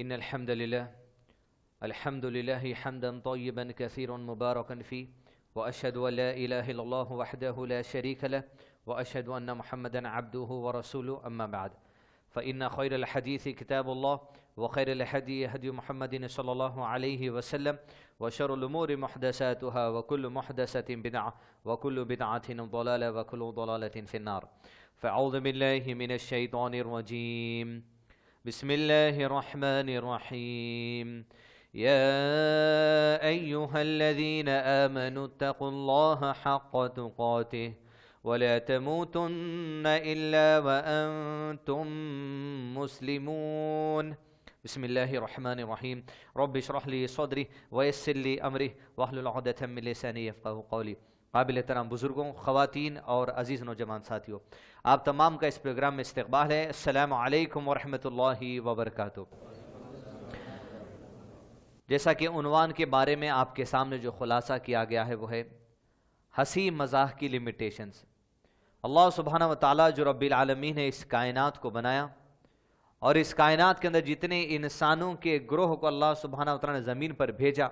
إن الحمد لله حمدا طيبا كثيرا مباركا فيه، وأشهد أن لا إله إلا الله وحده لا شريك له، وأشهد أن محمدا عبده ورسوله. أما بعد، فإن خير الحديث كتاب الله، وخير الهدي هدي محمد صلى الله عليه وسلم، وشر الأمور محدثاتها، وكل محدثة بدعة، وكل بدعة ضلالة، وكل ضلالة في النار. فأعوذ بالله من الشيطان الرجيم. بسم الله الرحمن الرحيم. يا أيها الذين آمنوا اتقوا الله حق تقاته ولا تموتن إلا وأنتم مسلمون. بسم الله الرحمن الرحيم. رب اشرح لي صدري ويسر لي أمري واحلل عقدة من لساني يفقهوا قولي. قابل احترام بزرگوں، خواتین اور عزیز نوجوان ساتھیوں، آپ تمام کا اس پروگرام میں استقبال ہے۔ السلام علیکم ورحمۃ اللہ وبرکاتہ۔ جیسا کہ عنوان کے بارے میں آپ کے سامنے جو خلاصہ کیا گیا ہے وہ ہے ہنسی مزاح کی لمیٹیشنز۔ اللہ سبحانہ و تعالیٰ جو رب العالمین نے اس کائنات کو بنایا، اور اس کائنات کے اندر جتنے انسانوں کے گروہ کو اللہ سبحانہ و تعالیٰ نے زمین پر بھیجا،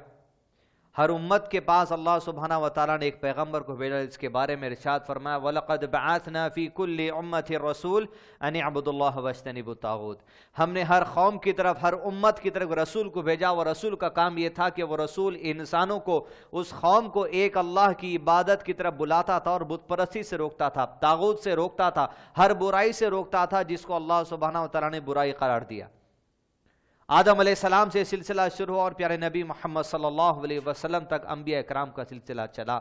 ہر امت کے پاس اللہ سبحانہ و تعالیٰ نے ایک پیغمبر کو بھیجا، اس کے بارے میں ارشاد فرمایا وَلَقَدْ بَعَثْنَا فِي كُلِّ أُمَّةٍ رَسُولٍ أَنِ اعْبُدُوا اللَّهَ وَاجْتَنِبُوا الطَّاغُوتَ۔ ہم نے ہر قوم کی طرف، ہر امت کی طرف رسول کو بھیجا، اور رسول کا کام یہ تھا کہ وہ رسول انسانوں کو، اس قوم کو ایک اللہ کی عبادت کی طرف بلاتا تھا، اور بت پرستی سے روکتا تھا، طاغوت سے روکتا تھا، ہر برائی سے روکتا تھا جس کو اللہ سبحانہ و تعالیٰ نے برائی قرار دیا۔ آدم علیہ السلام سے سلسلہ شروع ہوا، اور پیارے نبی محمد صلی اللہ علیہ وسلم تک انبیاء اکرام کا سلسلہ چلا،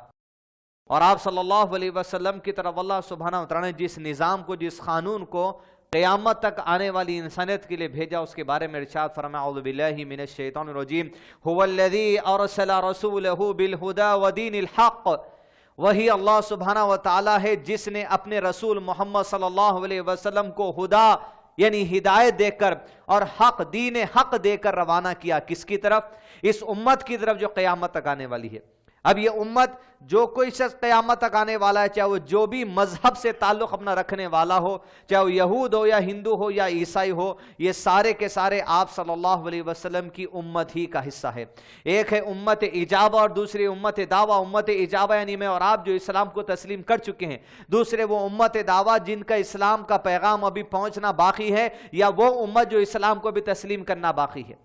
اور آپ صلی اللہ علیہ وسلم کی طرف اللہ سبحانہ و تعالیٰ نے جس نظام کو، جس قانون کو قیامت تک آنے والی انسانیت کے لیے بھیجا، اس کے بارے میں ارشاد فرمایا اعوذ باللہ من الشیطان الرجیم هو الذی ارسل رسولہ بالہدی ودین الحق۔ وہی اللہ سبحانہ و تعالیٰ ہے جس نے اپنے رسول محمد صلی اللہ علیہ وسلم کو ہدا یعنی ہدایت دے کر اور حق، دین حق دے کر روانہ کیا۔ کس کی طرف؟ اس امت کی طرف جو قیامت تک آنے والی ہے۔ اب یہ امت، جو کوئی شخص قیامت تک آنے والا ہے، چاہے وہ جو بھی مذہب سے تعلق اپنا رکھنے والا ہو، چاہے وہ یہود ہو یا ہندو ہو یا عیسائی ہو، یہ سارے کے سارے آپ صلی اللہ علیہ وسلم کی امت ہی کا حصہ ہے۔ ایک ہے امت اجابہ اور دوسری امت دعویٰ۔ امت اجابہ یعنی میں اور آپ جو اسلام کو تسلیم کر چکے ہیں، دوسرے وہ امت دعویٰ جن کا اسلام کا پیغام ابھی پہنچنا باقی ہے، یا وہ امت جو اسلام کو بھی تسلیم کرنا باقی ہے۔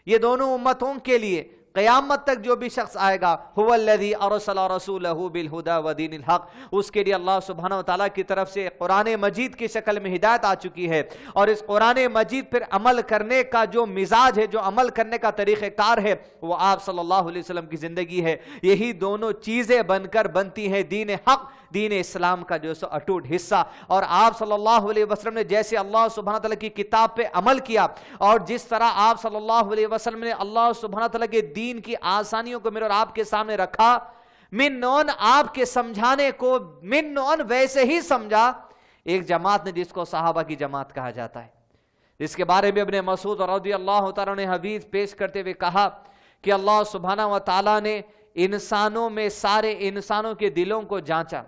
یہ دونوں امتوں کے لیے قیامت تک جو بھی شخص آئے گا، هو الذی ارسل رسولہ بالہدی ودین الحق، اس کے لیے اللہ سبحانہ و تعالیٰ کی طرف سے قرآن مجید کی شکل میں ہدایت آ چکی ہے، اور اس قرآن مجید پر عمل کرنے کا جو مزاج ہے، جو عمل کرنے کا طریقہ کار ہے، وہ آپ صلی اللہ علیہ وسلم کی زندگی ہے۔ یہی دونوں چیزیں بن کر بنتی ہیں دین حق، دین اسلام کا جو سو اٹوٹ حصہ۔ اور آپ صلی اللہ علیہ وسلم نے جیسے اللہ سبحانہ تعالیٰ کی کتاب پہ عمل کیا، اور جس طرح آپ صلی اللہ علیہ وسلم نے اللہ سبحانہ تعالیٰ کے دین کی آسانیوں کو میرے اور آپ کے سامنے رکھا، من نون آپ کے سمجھانے کو من نون ویسے ہی سمجھا ایک جماعت نے، جس کو صحابہ کی جماعت کہا جاتا ہے، جس کے بارے میں ابن مسعود رضی اللہ تعالیٰ نے حدیث پیش کرتے ہوئے کہا کہ اللہ سبحانہ و تعالیٰ نے انسانوں میں سارے انسانوں کے دلوں کو جانچا،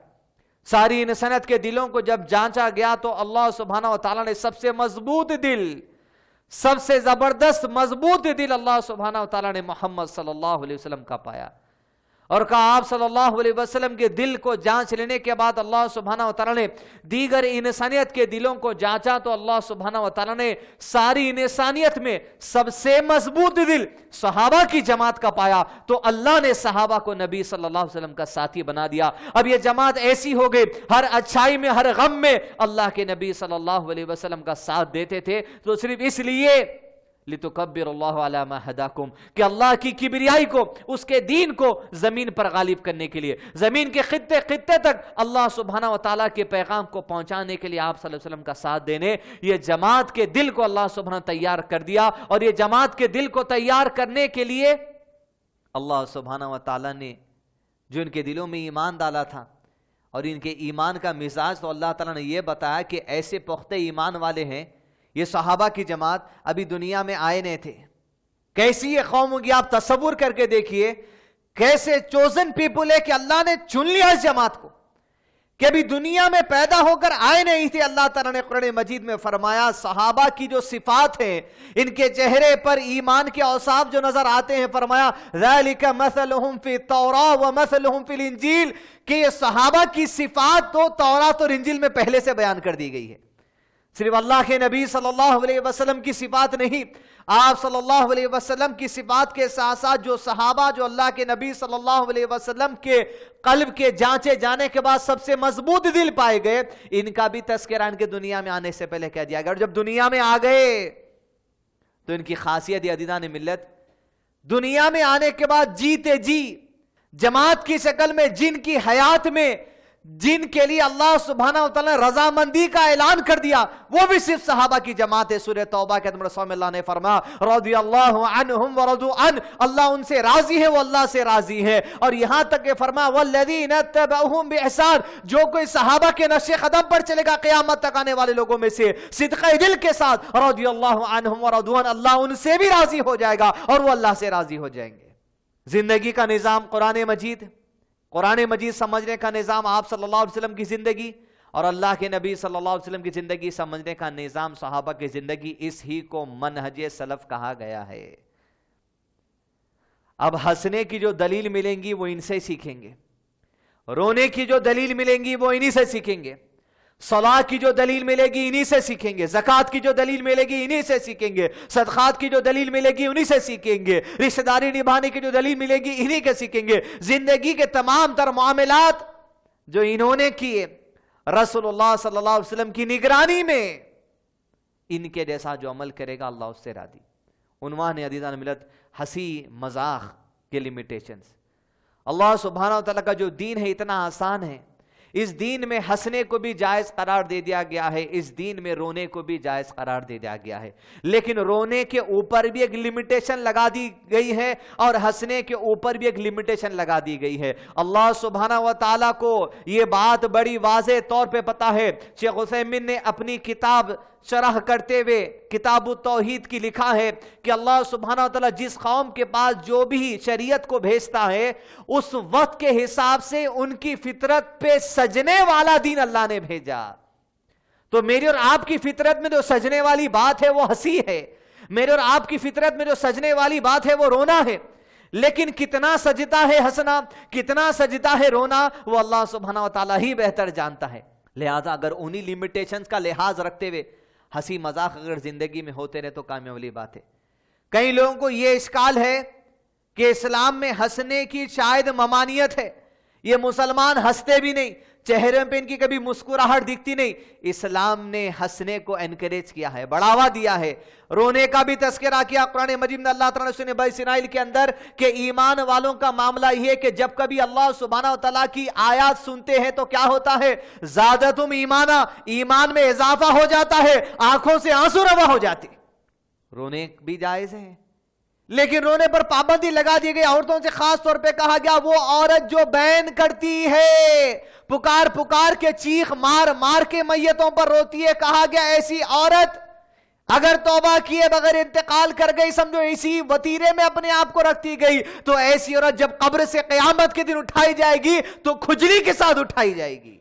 ساری انسانیت کے دلوں کو جب جانچا گیا تو اللہ سبحانہ و تعالیٰ نے سب سے مضبوط دل، سب سے زبردست مضبوط دل اللہ سبحانہ و تعالیٰ نے محمد صلی اللہ علیہ وسلم کا پایا، اور کہا آپ صلی اللہ علیہ وسلم کے دل کو جانچ لینے کے بعد اللہ سبحانہ و تعالیٰ نے دیگر انسانیت کے دلوں کو جانچا، تو اللہ سبحانہ و تعالیٰ نے ساری انسانیت میں سب سے مضبوط دل صحابہ کی جماعت کا پایا، تو اللہ نے صحابہ کو نبی صلی اللہ علیہ وسلم کا ساتھی بنا دیا۔ اب یہ جماعت ایسی ہو گئی، ہر اچھائی میں، ہر غم میں اللہ کے نبی صلی اللہ علیہ وسلم کا ساتھ دیتے تھے، تو صرف اس لیے لِتُكَبِّرُ اللَّهُ عَلَى مَا هَدَاكُمْ، کہ اللہ کی کبریائی کو، اس کے دین کو زمین پر غالب کرنے کے لیے، زمین کے خطے خطے تک اللہ سبحانہ و تعالیٰ کے پیغام کو پہنچانے کے لیے آپ صلی اللہ علیہ وسلم کا ساتھ دینے، یہ جماعت کے دل کو اللہ سبحانہ تیار کر دیا۔ اور یہ جماعت کے دل کو تیار کرنے کے لیے اللہ سبحانہ و تعالیٰ نے جو ان کے دلوں میں ایمان ڈالا تھا، اور ان کے ایمان کا مزاج تو اللہ تعالیٰ نے یہ بتایا کہ ایسے پختہ ایمان والے ہیں۔ یہ صحابہ کی جماعت ابھی دنیا میں آئے نہیں تھے، کیسی یہ قوم ہوگی آپ تصور کر کے دیکھیے، کیسے چوزن پیپل ہے کہ اللہ نے چن لیا اس جماعت کو، کہ ابھی دنیا میں پیدا ہو کر آئے نہیں تھے. اللہ تعالیٰ نے قرآن مجید میں فرمایا صحابہ کی جو صفات ہیں، ان کے چہرے پر ایمان کے اوصاف جو نظر آتے ہیں، فرمایا ذَلِكَ مَثَلُهُمْ فِي التَّوْرَاةِ وَمَثَلُهُمْ فِي الْإِنْجِيلِ، کہ یہ صحابہ کی صفات تو تورات اور انجیل میں پہلے سے بیان کر دی گئی ہے. صرف اللہ کے نبی صلی اللہ علیہ وسلم کی صفات نہیں، آپ صلی اللہ علیہ وسلم کی صفات کے ساتھ ساتھ جو صحابہ جو اللہ کے نبی صلی اللہ علیہ وسلم کے قلب کے جانچے جانے کے بعد سب سے مضبوط دل پائے گئے، ان کا بھی تذکرہ ان کے دنیا میں آنے سے پہلے کہہ دیا گیا. اور جب دنیا میں آ گئے تو ان کی خاصیت عزیزان ملت، دنیا میں آنے کے بعد جیتے جی جماعت کی شکل میں جن کی حیات میں جن کے لیے اللہ سبحانہ وتعالی نے رضامندی کا اعلان کر دیا، وہ بھی صرف صحابہ کی جماعت ہے. سورہ توبہ کے نمبر 100 میں اللہ نے فرمایا رضی اللہ عنہم ورضوا عنہ، اللہ ان سے راضی ہے، وہ اللہ سے راضی ہے. اور یہاں تک کہ فرمایا والذین اتبعوہم بإحسان، جو کوئی صحابہ کے نقش قدم پر چلے گا قیامت تک آنے والے لوگوں میں سے صدقہ دل کے ساتھ، رضی اللہ عنہم ورضوا عنہ، اللہ ان سے بھی راضی ہو جائے گا اور وہ اللہ سے راضی ہو جائیں گے. زندگی کا نظام قرآن مجید، قرآن مجید سمجھنے کا نظام آپ صلی اللہ علیہ وسلم کی زندگی، اور اللہ کے نبی صلی اللہ علیہ وسلم کی زندگی سمجھنے کا نظام صحابہ کی زندگی، اس ہی کو منہج سلف کہا گیا ہے. اب ہنسنے کی جو دلیل ملیں گی وہ ان سے سیکھیں گے، رونے کی جو دلیل ملیں گی وہ انہی سے سیکھیں گے، صلاح کی جو دلیل ملے گی انہی سے سیکھیں گے، زکوٰۃ کی جو دلیل ملے گی انہی سے سیکھیں گے، صدقات کی جو دلیل ملے گی انہی سے سیکھیں گے، رشتہ داری نبھانے کی جو دلیل ملے گی انہی کے سیکھیں گے. زندگی کے تمام تر معاملات جو انہوں نے کیے رسول اللہ صلی اللہ علیہ وسلم کی نگرانی میں، ان کے جیسا جو عمل کرے گا اللہ اس سے راضی. عنوان ہے عزیزان ملت ہنسی مذاق کے لیمیٹیشنز. اللہ سبحانہ وتعالیٰ کا جو دین ہے اتنا آسان ہے، اس دین میں ہنسنے کو بھی جائز قرار دے دیا گیا ہے، اس دین میں رونے کو بھی جائز قرار دے دیا گیا ہے، لیکن رونے کے اوپر بھی ایک لمیٹیشن لگا دی گئی ہے اور ہنسنے کے اوپر بھی ایک لمیٹیشن لگا دی گئی ہے. اللہ سبحانہ وتعالیٰ کو یہ بات بڑی واضح طور پہ پتا ہے. شیخ عثیمین نے اپنی کتاب شرح کرتے ہوئے کتاب التوحید کی لکھا ہے کہ اللہ سبحانہ وتعالیٰ جس قوم کے پاس جو بھی شریعت کو بھیجتا ہے اس وقت کے حساب سے ان کی فطرت پہ سجنے والا دین اللہ نے بھیجا. تو میری اور آپ کی فطرت میں جو سجنے والی بات ہے وہ ہنسی ہے، میرے اور آپ کی فطرت میں جو سجنے والی بات ہے وہ رونا ہے. لیکن کتنا سجتا ہے ہنسنا، کتنا سجتا ہے رونا، وہ اللہ سبحانہ وتعالیٰ ہی بہتر جانتا ہے. لہذا اگر انہی لیمیٹیشنز کا لحاظ رکھتے ہوئے ہنسی مذاق اگر زندگی میں ہوتے رہے تو کامیاب والی بات ہے. کئی لوگوں کو یہ اشکال ہے کہ اسلام میں ہنسنے کی شاید ممانعت ہے، یہ مسلمان ہنستے بھی نہیں، چہرے پہ ان کی کبھی مسکراہٹ دکھتی نہیں. اسلام نے ہنسنے کو انکریج کیا ہے، بڑھاوا دیا ہے. رونے کا بھی تذکرہ کیا قرآن مجید میں اللہ تعالیٰ نے سورہ بنی اسرائیل کے اندر کہ ایمان والوں کا معاملہ یہ ہے کہ جب کبھی اللہ سبحانہ وتعالیٰ کی آیات سنتے ہیں تو کیا ہوتا ہے؟ زادتم ایمانا، ایمان میں اضافہ ہو جاتا ہے، آنکھوں سے آنسو روا ہو جاتے. رونے بھی جائز ہے لیکن رونے پر پابندی لگا دی گئی. عورتوں سے خاص طور پہ کہا گیا وہ عورت جو بین کرتی ہے، پکار پکار کے چیخ مار مار کے میتوں پر روتی ہے، کہا گیا ایسی عورت اگر توبہ کیے بغیر انتقال کر گئی، سمجھو اسی وطیرے میں اپنے آپ کو رکھتی گئی، تو ایسی عورت جب قبر سے قیامت کے دن اٹھائی جائے گی تو کھجلی کے ساتھ اٹھائی جائے گی.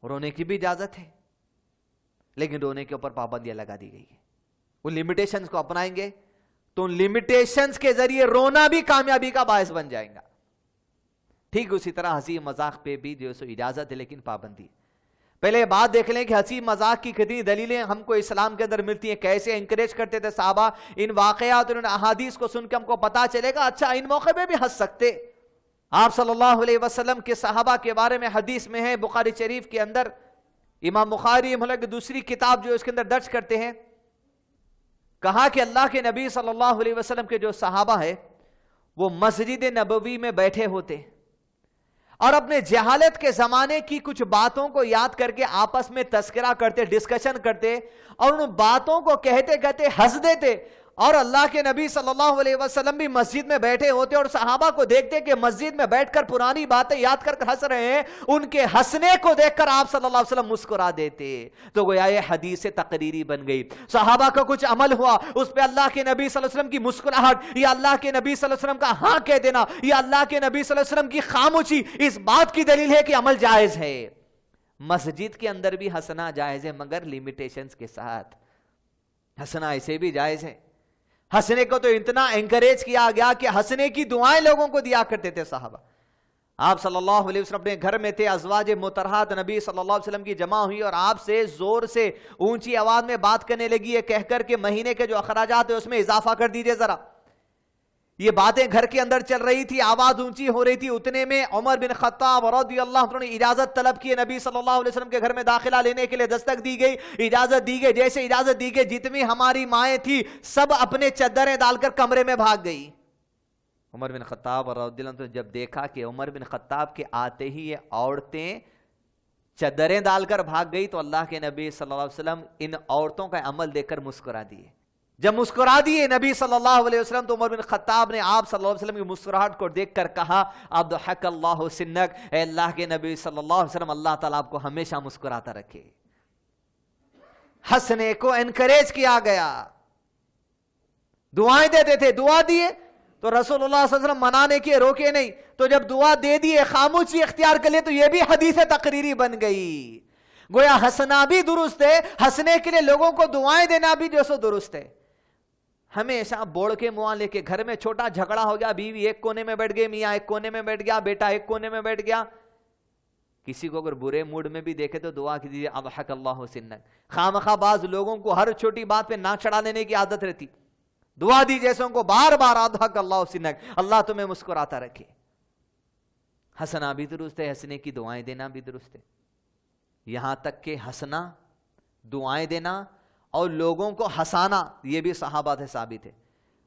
رونے کی بھی اجازت ہے لیکن رونے کے اوپر پابندیاں لگا دی گئی ہے. وہ لمیٹیشنز کو اپنائیں گے تو ان لمیٹیشنز کے ذریعے رونا بھی کامیابی کا باعث بن جائیں گا. ٹھیک اسی طرح ہنسی مذاق پہ بھی جو سو اجازت ہے لیکن پابندی. پہلے بات دیکھ لیں کہ ہنسی مذاق کی کتنی دلیلیں ہم کو اسلام کے اندر ملتی ہیں، کیسے انکریج کرتے تھے صحابہ. ان واقعات اور ان احادیث کو سن کے ہم کو پتا چلے گا اچھا ان موقع پہ بھی ہنس سکتے. آپ صلی اللہ علیہ وسلم کے صحابہ کے بارے میں حدیث میں ہے بخاری شریف کے اندر، امام بخاری کی دوسری کتاب جو اس کے اندر درج کرتے ہیں، کہا کہ اللہ کے نبی صلی اللہ علیہ وسلم کے جو صحابہ ہیں وہ مسجد نبوی میں بیٹھے ہوتے اور اپنے جہالت کے زمانے کی کچھ باتوں کو یاد کر کے آپس میں تذکرہ کرتے، ڈسکشن کرتے اور ان باتوں کو کہتے کہتے ہنس دیتے. اور اللہ کے نبی صلی اللہ علیہ وسلم بھی مسجد میں بیٹھے ہوتے اور صحابہ کو دیکھتے کہ مسجد میں بیٹھ کر پرانی باتیں یاد کر ہنس رہے ہیں، ان کے ہنسنے کو دیکھ کر آپ صلی اللہ علیہ وسلم مسکرا دیتے. تو گویا یہ حدیث تقریری بن گئی. صحابہ کا کچھ عمل ہوا، اس پہ اللہ کے نبی صلی اللہ علیہ وسلم کی مسکراہٹ یا اللہ کے نبی صلی اللہ علیہ وسلم کا ہاں کہہ دینا یا اللہ کے نبی صلی اللہ علیہ وسلم کی خاموشی اس بات کی دلیل ہے کہ عمل جائز ہے. مسجد کے اندر بھی ہنسنا جائز ہے مگر لمیٹیشنز کے ساتھ. ہنسنا ایسے بھی جائز ہے. ہنسنے کو تو اتنا انکریج کیا گیا کہ ہنسنے کی دعائیں لوگوں کو دیا کرتے تھے صحابہ. آپ صلی اللہ علیہ وسلم اپنے گھر میں تھے, ازواج مطہرات نبی صلی اللہ علیہ وسلم کی جمع ہوئی اور آپ سے زور سے اونچی آواز میں بات کرنے لگی ہے, کہہ کر کے مہینے کے جو اخراجات ہیں اس میں اضافہ کر دیجئے ذرا. یہ باتیں گھر کے اندر چل رہی تھی, آواز اونچی ہو رہی تھی. اتنے میں عمر بن خطاب رضی اللہ عنہ نے اجازت طلب کی, نبی صلی اللہ علیہ وسلم کے گھر میں داخلہ لینے کے لیے دستک دی گئی, اجازت دی گئی. جیسے اجازت دی گئی جتنی ہماری مائیں تھی سب اپنے چادریں ڈال کر کمرے میں بھاگ گئی. عمر بن خطاب رضی اللہ عنہ جب دیکھا کہ عمر بن خطاب کے آتے ہی یہ عورتیں چادریں ڈال کر بھاگ گئی تو اللہ کے نبی صلی اللہ علیہ وسلم ان عورتوں کا عمل دیکھ کر مسکرا دیے. جب مسکرا دیے نبی صلی اللہ علیہ وسلم تو عمر بن خطاب نے آپ صلی اللہ علیہ وسلم کی مسکراہٹ کو دیکھ کر کہا اضحک اللہ سنک, اے اللہ کے نبی صلی اللہ علیہ وسلم اللہ تعالیٰ آپ کو ہمیشہ مسکراتا رکھے. ہنسنے کو انکریج کیا گیا. دعائیں دیتے تھے, دعا دیے تو رسول اللہ صلی اللہ علیہ وسلم منانے کے روکے نہیں, تو جب دعا دے دیے خاموشی اختیار کر لیے تو یہ بھی حدیث تقریری بن گئی. گویا ہنسنا بھی درست ہے, ہنسنے کے لیے لوگوں کو دعائیں دینا بھی جو سو درست ہے. ہمیشہ بوڑھ کے منہ لے کے گھر میں چھوٹا جھگڑا ہو گیا, بیوی ایک کونے میں بیٹھ گئی, میاں ایک کونے میں بیٹھ گیا, بیٹا ایک کونے میں بیٹھ گیا, کسی کو اگر برے موڈ میں بھی دیکھے تو دعا کیجیے اضحک اللہ سنک. خامخواہ بعض لوگوں کو ہر چھوٹی بات پہ ناک چڑھا لینے کی عادت رہتی, دعا دی جیسوں کو بار بار اضحک اللہ سنک, اللہ تمہیں مسکراتا رکھے. ہنسنا بھی درست ہے, ہنسنے کی دعائیں دینا بھی درست ہے. یہاں تک کہ ہنسنا, دعائیں دینا اور لوگوں کو ہنسانا یہ بھی صحابہ سے ثابت ہے.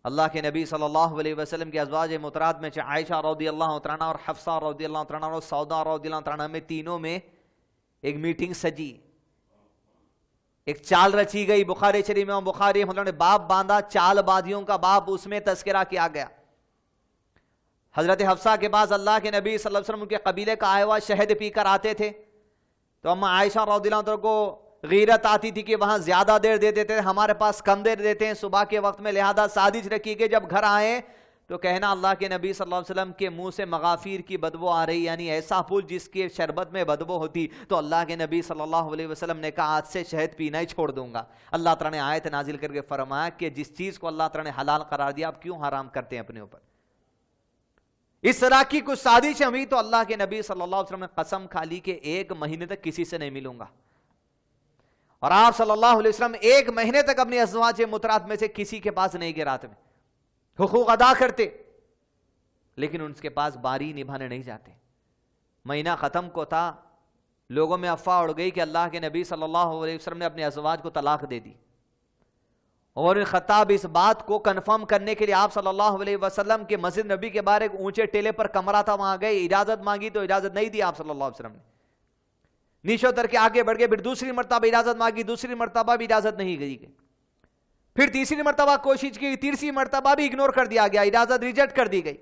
اللہ کے نبی صلی اللہ علیہ وسلم کے ازواج مطہرات میں عائشہ رضی اللہ عنہا اور حفصہ رضی اللہ عنہا اور سودا رضی اللہ عنہا میں تینوں میں ایک میٹنگ سجی, ایک چال رچی گئی. بخاری شریف میں بخاری نے باب باندھا, چال بازیوں کا باب, اس میں تذکرہ کیا گیا. حضرت حفصہ کے پاس اللہ کے نبی صلی اللہ علیہ وسلم کے قبیلے کا آیا ہوا شہد پی کر آتے تھے تو اما عائشہ رضی اللہ عنہ کو غیرت آتی تھی کہ وہاں زیادہ دیر دے دیتے ہیں, ہمارے پاس کم دیر دیتے ہیں صبح کے وقت میں, لہذا سازش رکھی کہ جب گھر آئیں تو کہنا اللہ کے نبی صلی اللہ علیہ وسلم کے منہ سے مغافیر کی بدبو آ رہی, یعنی ایسا پھول جس کے شربت میں بدبو ہوتی. تو اللہ کے نبی صلی اللہ علیہ وسلم نے کہا آج سے شہد پینا ہی چھوڑ دوں گا. اللہ تعالیٰ نے آیت نازل کر کے فرمایا کہ جس چیز کو اللہ تعالیٰ نے حلال قرار دیا آپ کیوں حرام کرتے ہیں اپنے اوپر. اس طرح کی کچھ سازش ہوئی تو اللہ کے نبی صلی اللہ علیہ وسلم نے قسم کھا لی کہ 1 مہینے تک کسی سے نہیں ملوں گا. اور آپ صلی اللہ علیہ وسلم 1 مہینے تک اپنی ازواج مطہرات میں سے کسی کے پاس نہیں گئے, رات میں حقوق ادا کرتے لیکن ان کے پاس باری نبھانے نہیں جاتے. مہینہ ختم کو تھا, لوگوں میں افواہ اڑ گئی کہ اللہ کے نبی صلی اللہ علیہ وسلم نے اپنے ازواج کو طلاق دے دی. اور خطاب اس بات کو کنفرم کرنے کے لیے آپ صلی اللہ علیہ وسلم کے مسجد نبی کے باہر ایک اونچے ٹیلے پر کمرہ تھا, وہاں گئے, اجازت مانگی تو اجازت نہیں دی آپ صلی اللہ علیہ وسلم نے. نیچے اتر کے آگے بڑھ گئے, پھر دوسری مرتبہ اجازت مانگی, دوسری مرتبہ بھی اجازت نہیں دی گئی, پھر تیسری مرتبہ کوشش کی, تیسری مرتبہ بھی اگنور کر دیا گیا, اجازت ریجیکٹ کر دی گئی.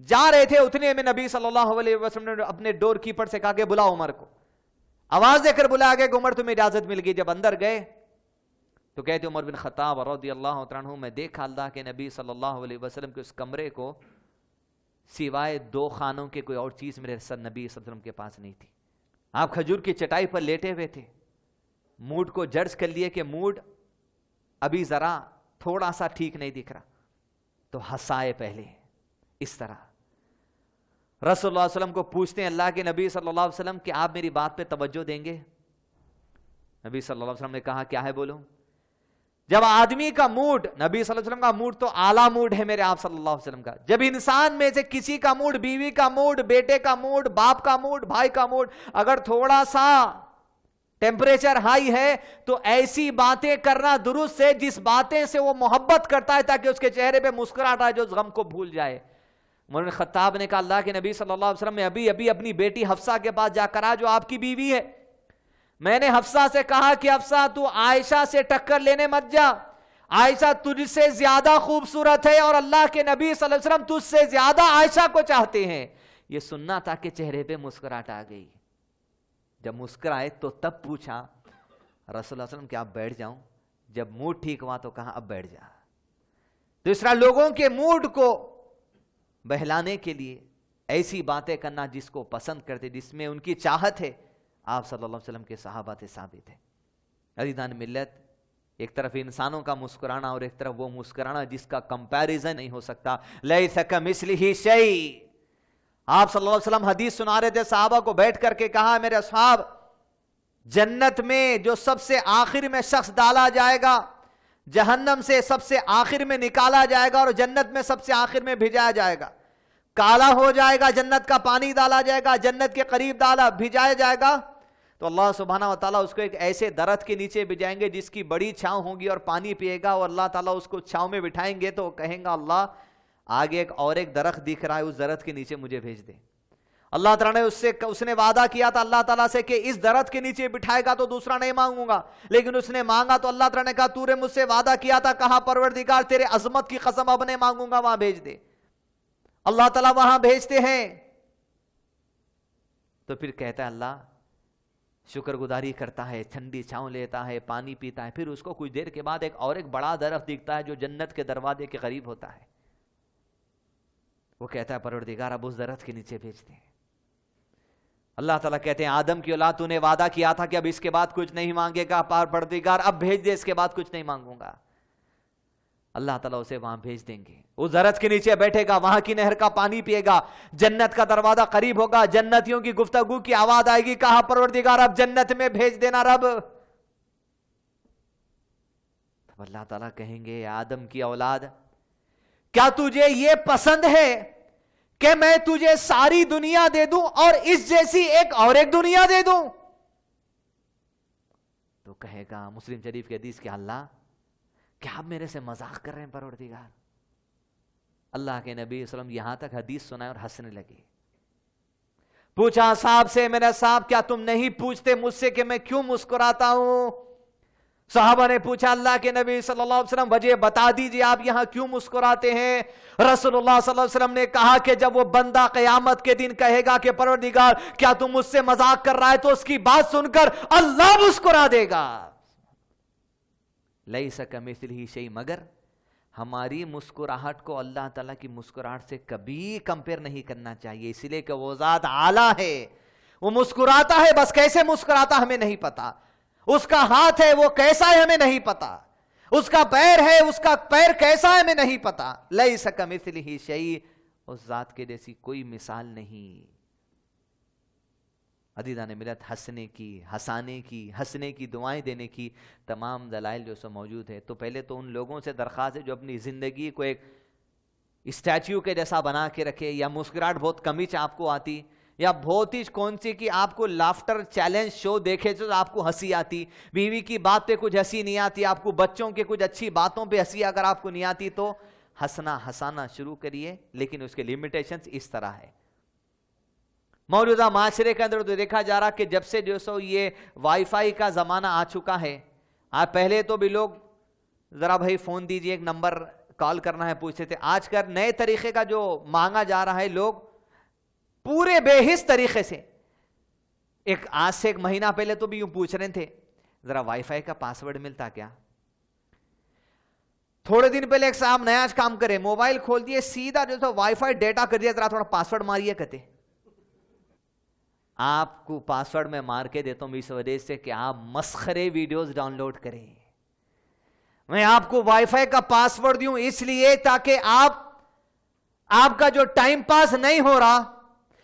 جا رہے تھے اتنے میں نبی صلی اللہ علیہ وسلم نے اپنے ڈور کیپر سے کہا کہ بلا عمر کو, آواز دے کر بلایا گیا کہ عمر تمہیں اجازت مل گئی. جب اندر گئے تو کہتے عمر بن خطاب رضی اللہ عنہ میں دیکھا اللہ کے نبی صلی اللہ علیہ وسلم کے اس کمرے کو سوائے 2 خانوں کے کوئی اور چیز میرے نبی صلی اللہ علیہ وسلم کے پاس نہیں تھی. آپ کھجور کی چٹائی پر لیٹے ہوئے تھے, موڈ کو جج کر لیے کہ موڈ ابھی ذرا تھوڑا سا ٹھیک نہیں دکھ رہا, تو ہنسائے پہلے اس طرح. رسول اللہ علیہ وسلم کو پوچھتے ہیں اللہ کے نبی صلی اللہ علیہ وسلم کہ آپ میری بات پہ توجہ دیں گے؟ نبی صلی اللہ علیہ وسلم نے کہا کیا ہے بولو. جب آدمی کا موڈ, نبی صلی اللہ علیہ وسلم کا موڈ تو اعلیٰ موڈ ہے میرے آپ صلی اللہ علیہ وسلم کا, جب انسان میں سے کسی کا موڈ, بیوی کا موڈ, بیٹے کا موڈ, باپ کا موڈ, بھائی کا موڈ اگر تھوڑا سا ٹیمپریچر ہائی ہے تو ایسی باتیں کرنا درست ہے جس باتیں سے وہ محبت کرتا ہے تاکہ اس کے چہرے پہ مسکراہٹ آئے جو اس غم کو بھول جائے. عمر بن خطاب نے کہا اللہ کے نبی صلی اللہ علیہ وسلم میں ابھی اپنی بیٹی حفصہ کے پاس جا کر آ جو آپ کی بیوی ہے. میں نے حفصہ سے کہا کہ حفصہ تو عائشہ سے ٹکر لینے مت جا, عائشہ تجھ سے زیادہ خوبصورت ہے اور اللہ کے نبی صلی اللہ علیہ وسلم تجھ سے زیادہ عائشہ کو چاہتے ہیں. یہ سننا تھا کہ چہرے پہ مسکراہٹ آ گئی. جب مسکرائے تو تب پوچھا رسول اللہ صلی اللہ علیہ وسلم کہ آپ بیٹھ جاؤں؟ جب موڈ ٹھیک ہوا تو کہا اب بیٹھ جا. دوسرا, لوگوں کے موڈ کو بہلانے کے لیے ایسی باتیں کرنا جس کو پسند کرتے, جس میں ان کی چاہت ہے, آپ صلی اللہ علیہ وسلم کے صحابہ سے ثابت ہے۔ عزیزان ملت، ایک طرف انسانوں کا مسکرانا اور ایک طرف وہ مسکرانا جس کا کمپیریزن نہیں ہو سکتا۔ لیس کمثلہ شیء۔ آپ صلی اللہ علیہ وسلم حدیث سنا رہے تھے، صحابہ کو بیٹھ کر کے کہا، میرے اصحاب، جنت میں جو سب سے آخر میں شخص ڈالا جائے گا، جہنم سے سب سے آخر میں نکالا جائے گا اور جنت میں سب سے آخر میں بھیجایا جائے گا، کالا ہو جائے گا، جنت کا پانی ڈالا جائے گا، جنت کے قریب بھیجایا جائے گا، تو اللہ سبحانہ و تعالیٰ اس کو ایک ایسے درخت کے نیچے بھیجائیں گے جس کی بڑی چھاؤں ہوگی اور پانی پیے گا، اور اللہ تعالیٰ اس کو چھاؤں میں بٹھائیں گے تو کہیں گا اللہ آگے ایک درخت دکھ رہا ہے، اس درخت کے نیچے مجھے بھیج دے۔ اللہ تعالیٰ نے اس نے وعدہ کیا تھا اللہ تعالیٰ سے کہ اس درخت کے نیچے بٹھائے گا تو دوسرا نہیں مانگوں گا، لیکن اس نے مانگا تو اللہ تعالیٰ نے کہا تو نے مجھ سے وعدہ کیا تھا، کہا پروردگار تیرے عظمت کی قسم اب نہیں مانگوں گا، وہاں بھیج دے۔ اللہ تعالیٰ وہاں بھیجتے ہیں تو پھر کہتا ہے اللہ، شکر گزاری کرتا ہے، ٹھنڈی چھاؤں لیتا ہے، پانی پیتا ہے، پھر اس کو کچھ دیر کے بعد ایک بڑا درخت دکھتا ہے جو جنت کے دروازے کے قریب ہوتا ہے۔ وہ کہتا ہے پروردگار اب اس درخت کے نیچے بھیجتے ہیں۔ اللہ تعالیٰ کہتے ہیں آدم کی اولاد تو نے وعدہ کیا تھا کہ اب اس کے بعد کچھ نہیں مانگے گا، پروردگار اب بھیج دے، اس کے بعد کچھ نہیں مانگوں گا۔ اللہ تعالیٰ اسے وہاں بھیج دیں گے، اس درخت کے نیچے بیٹھے گا، وہاں کی نہر کا پانی پیے گا، جنت کا دروازہ قریب ہوگا، جنتیوں کی گفتگو کی آواز آئے گی، کہا پروردگار اب جنت میں بھیج دینا رب۔ تب اللہ تعالیٰ کہیں گے آدم کی اولاد، کیا تجھے یہ پسند ہے کہ میں تجھے ساری دنیا دے دوں اور اس جیسی ایک دنیا دے دوں؟ تو کہے گا مسلم شریف کی حدیث کہ اللہ کیا آپ میرے سے مذاق کر رہے ہیں پروردگار؟ اللہ کے نبی صلی اللہ علیہ وسلم یہاں تک حدیث سنائے اور ہنسنے لگے۔ پوچھا صاحب سے، میرا صاحب کیا تم نہیں پوچھتے مجھ سے کہ میں کیوں مسکراتا ہوں؟ صحابہ نے پوچھا اللہ کے نبی صلی اللہ علیہ وسلم وجہ بتا دیجئے، آپ یہاں کیوں مسکراتے ہیں؟ رسول اللہ صلی اللہ علیہ وسلم نے کہا کہ جب وہ بندہ قیامت کے دن کہے گا کہ پروردگار کیا تم مجھ سے مذاق کر رہا ہے، تو اس کی بات سن کر اللہ مسکرا دے گا۔ لیس کمثلہ شیء، مگر ہماری مسکراہٹ کو اللہ تعالیٰ کی مسکراہٹ سے کبھی کمپیئر نہیں کرنا چاہیے، اس لیے کہ وہ ذات اعلیٰ ہے، وہ مسکراتا ہے، بس کیسے مسکراتا ہمیں نہیں پتا، اس کا ہاتھ ہے وہ کیسا ہے ہمیں نہیں پتا، اس کا پیر ہے اس کا پیر کیسا ہے ہمیں نہیں پتا۔ لیس کمثلہ شیء، اس ذات کے جیسی کوئی مثال نہیں۔ عزیزان ملت، ہنسنے کی، ہنسانے کی، ہنسنے کی دعائیں دینے کی تمام دلائل جو سو موجود ہے۔ تو پہلے تو ان لوگوں سے درخواست ہے جو اپنی زندگی کو ایک اسٹیچیو کے جیسا بنا کے رکھے، یا مسکراہٹ بہت کم ہی آپ کو آتی، یا بہت ہی کون سی کہ آپ کو لافٹر چیلنج شو دیکھے تو آپ کو ہنسی آتی، بیوی کی بات پہ کچھ ہنسی نہیں آتی، آپ کو بچوں کے کچھ اچھی باتوں پہ ہنسی اگر آپ کو نہیں آتی تو ہنسانا شروع کریے، لیکن اس کے لیمیٹیشنز اس طرح ہے۔ موجودہ معاشرے کے اندر تو دیکھا جا رہا کہ جب سے جو سو یہ وائی فائی کا زمانہ آ چکا ہے، آپ پہلے تو بھی لوگ ذرا بھائی فون دیجئے، ایک نمبر کال کرنا ہے پوچھتے تھے، آج کل نئے طریقے کا جو مانگا جا رہا ہے، لوگ پورے بے حس طریقے سے، آج سے ایک مہینہ پہلے تو بھی یوں پوچھ رہے تھے ذرا وائی فائی کا پاسورڈ ملتا کیا؟ تھوڑے دن پہلے ایک صاحب نیا کام کرے، موبائل کھول دیے، سیدھا جو سو وائی فائی ڈیٹا کر دیا، ذرا تھوڑا پاسورڈ ماریے کہتے۔ آپ کو پاسورڈ میں مار کے دیتا ہوں اس وجہ سے کہ آپ مسخرے ویڈیوز ڈاؤن لوڈ کریں۔ میں آپ کو وائی فائی کا پاسورڈ دوں اس لیے تاکہ آپ کا جو ٹائم پاس نہیں ہو رہا،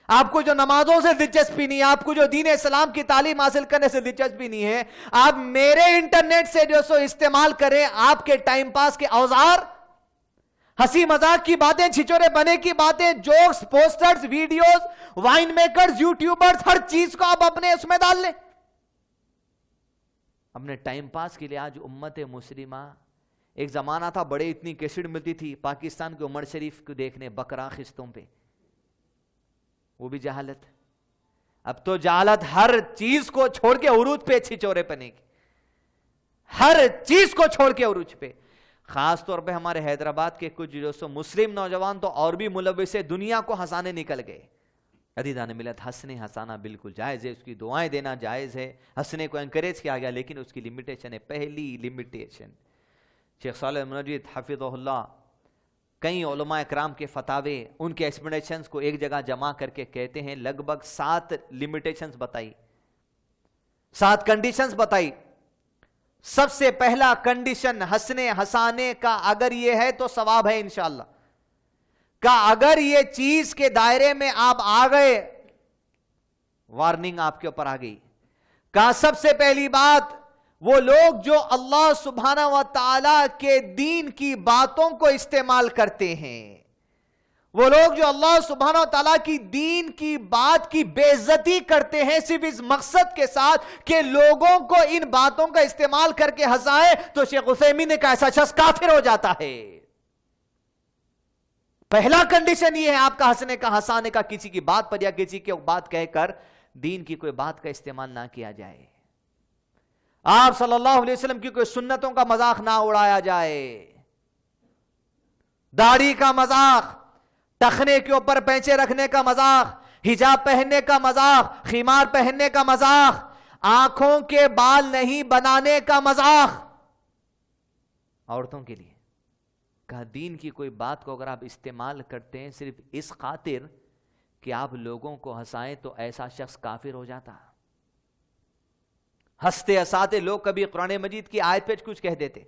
آپ کو جو نمازوں سے دلچسپی نہیں ہے، آپ کو جو دین اسلام کی تعلیم حاصل کرنے سے دلچسپی نہیں ہے، آپ میرے انٹرنیٹ سے جو سو استعمال کریں، آپ کے ٹائم پاس کے اوزار، ہنسی مذاق کی باتیں، چھچورے بنے کی باتیں، جوکس، پوسٹرز، ویڈیوز، وائن میکرز، یوٹیوبرز، ہر چیز کو آپ اپنے اس میں ڈال لیں اپنے ٹائم پاس کے لیے۔ آج امت مسلمہ، ایک زمانہ تھا بڑے اتنی کیسٹ ملتی تھی پاکستان کے عمر شریف کو دیکھنے بقرہ قسطوں پہ، وہ بھی جہالت۔ اب تو جہالت ہر چیز کو چھوڑ کے عروج پہ چھچورے پنے کی، ہر چیز کو چھوڑ کے عروج پہ۔ خاص طور پہ ہمارے حیدرآباد کے کچھ جو سو مسلم نوجوان تو اور بھی ملوث ہے، دنیا کو ہنسانے نکل گئے۔ عزیزان ملت، ہنسانا بالکل جائز ہے، اس کی دعائیں دینا جائز ہے، ہنسنے کو انکریج کیا گیا، لیکن اس کی لمیٹیشن ہے۔ پہلی لمیٹیشن، شیخ صالح منجد حفظہ اللہ کئی علماء اکرام کے فتاوے، ان کے ایکسپلینیشنز کو ایک جگہ جمع کر کے کہتے ہیں، لگ بھگ 7 لمیٹیشنز بتائی 7 کنڈیشنز بتائی. سب سے پہلا کنڈیشن ہنسنے ہنسانے کا اگر یہ ہے تو ثواب ہے انشاءاللہ. کہ اگر یہ چیز کے دائرے میں آپ آ گئے, وارننگ آپ کے اوپر آ گئی. کہا سب سے پہلی بات, وہ لوگ جو اللہ سبحانہ و تعالی کے دین کی باتوں کو استعمال کرتے ہیں, وہ لوگ جو اللہ سبحانہ و تعالیٰ کی دین کی بات کی بے عزتی کرتے ہیں صرف اس مقصد کے ساتھ کہ لوگوں کو ان باتوں کا استعمال کر کے ہنسائے, تو شیخ عثیمین نے کہا ایسا شخص کافر ہو جاتا ہے. پہلا کنڈیشن یہ ہے آپ کا ہنسنے کا ہنسانے کا کسی کی بات پر یا کسی کی بات کہہ کر دین کی کوئی بات کا استعمال نہ کیا جائے. آپ صلی اللہ علیہ وسلم کی کوئی سنتوں کا مذاق نہ اڑایا جائے, داڑھی کا مذاق, ٹخنے کے اوپر پینچے رکھنے کا مذاق, حجاب پہننے کا مذاق, خمار پہننے کا مذاق, آنکھوں کے بال نہیں بنانے کا مذاق عورتوں کے لیے. کہا دین کی کوئی بات کو اگر آپ استعمال کرتے ہیں صرف اس خاطر کہ آپ لوگوں کو ہنسائیں تو ایسا شخص کافر ہو جاتا. ہنستے ہنساتے لوگ کبھی قرآن مجید کی آیت پہ کچھ کہہ دیتے,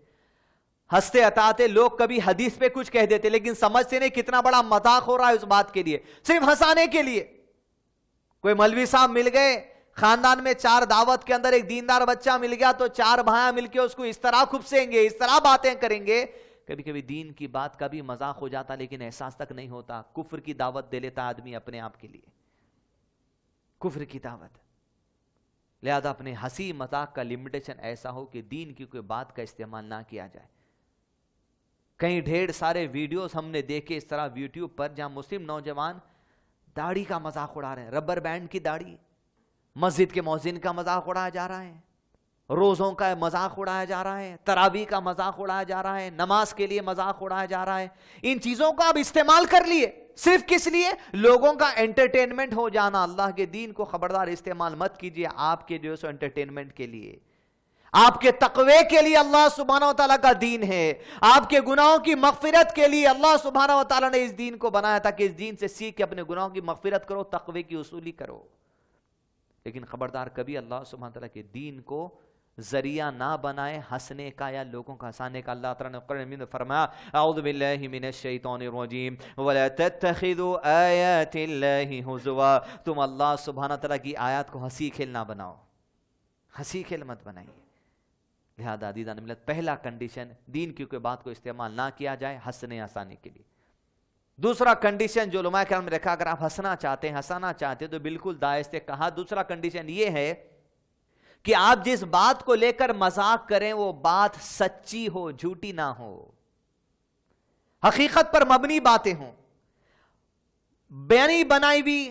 ہنستے ہنساتے لوگ کبھی حدیث پہ کچھ کہہ دیتے, لیکن سمجھتے نہیں کتنا بڑا مذاق ہو رہا ہے اس بات کے لیے, صرف ہنسانے کے لیے. کوئی مولوی صاحب مل گئے, خاندان میں 4 دعوت کے اندر ایک دیندار بچہ مل گیا تو 4 بھائیاں مل کے اس کو اس طرح کھپسیں گے, اس طرح باتیں کریں گے. کبھی کبھی دین کی بات کا بھی مذاق ہو جاتا لیکن احساس تک نہیں ہوتا. کفر کی دعوت دے لیتا آدمی اپنے آپ کے لیے, کفر کی دعوت. لہذا اپنے ہنسی مذاق کا لمیٹیشن ایسا ہو کہ دین کی کوئی بات کا استعمال نہ کیا جائے. کئی ڈھیر سارے ویڈیوز ہم نے دیکھے اس طرح یوٹیوب پر جہاں مسلم نوجوان داڑھی کا مذاق اڑا رہے ہیں, ربر بینڈ کی داڑھی, مسجد کے مؤذن کا مذاق اڑایا جا رہا ہے, روزوں کا مذاق اڑایا جا رہا ہے, تراویح کا مذاق اڑایا جا رہا ہے, نماز کے لیے مذاق اڑایا جا رہا ہے. ان چیزوں کا آپ استعمال کر لیے صرف کس لیے؟ لوگوں کا انٹرٹینمنٹ ہو جانا. اللہ کے دین کو خبردار استعمال مت کیجیے آپ کے جو سو انٹرٹینمنٹ کے لیے. آپ کے تقوی کے لیے اللہ سبحانہ و تعالیٰ کا دین ہے, آپ کے گناہوں کی مغفرت کے لیے اللہ سبحانہ و تعالیٰ نے اس دین کو بنایا تھا کہ اس دین سے سیکھ کے اپنے گناہوں کی مغفرت کرو, تقوی کی اصولی کرو. لیکن خبردار کبھی اللہ سبحانہ و تعالیٰ کے دین کو ذریعہ نہ بنائے ہنسنے کا یا لوگوں کا ہنسانے کا. اللہ تعالیٰ نے قرآن میں فرمایا اعوذ باللہ من الشیطان الرجیم ولا تتخذوا آیات اللہ ہزوا, تم اللہ سبحانہ تعالیٰ کی آیات کو ہنسی کھیل نہ بناؤ, ہنسی کھیل مت بنائیے. لہذا عزیزان ملت پہلا کنڈیشن دین کی کوئی بات کو استعمال نہ کیا جائے ہنسنے ہنسانے کے لیے. دوسرا کنڈیشن جو علماء کرام نے رکھا, اگر آپ ہنسنا چاہتے ہیں ہنسانا چاہتے ہیں تو بالکل دائرے کہا. دوسرا کنڈیشن یہ ہے کہ آپ جس بات کو لے کر مذاق کریں وہ بات سچی ہو, جھوٹی نہ ہو, حقیقت پر مبنی باتیں ہوں. بنی بنائی ہوئی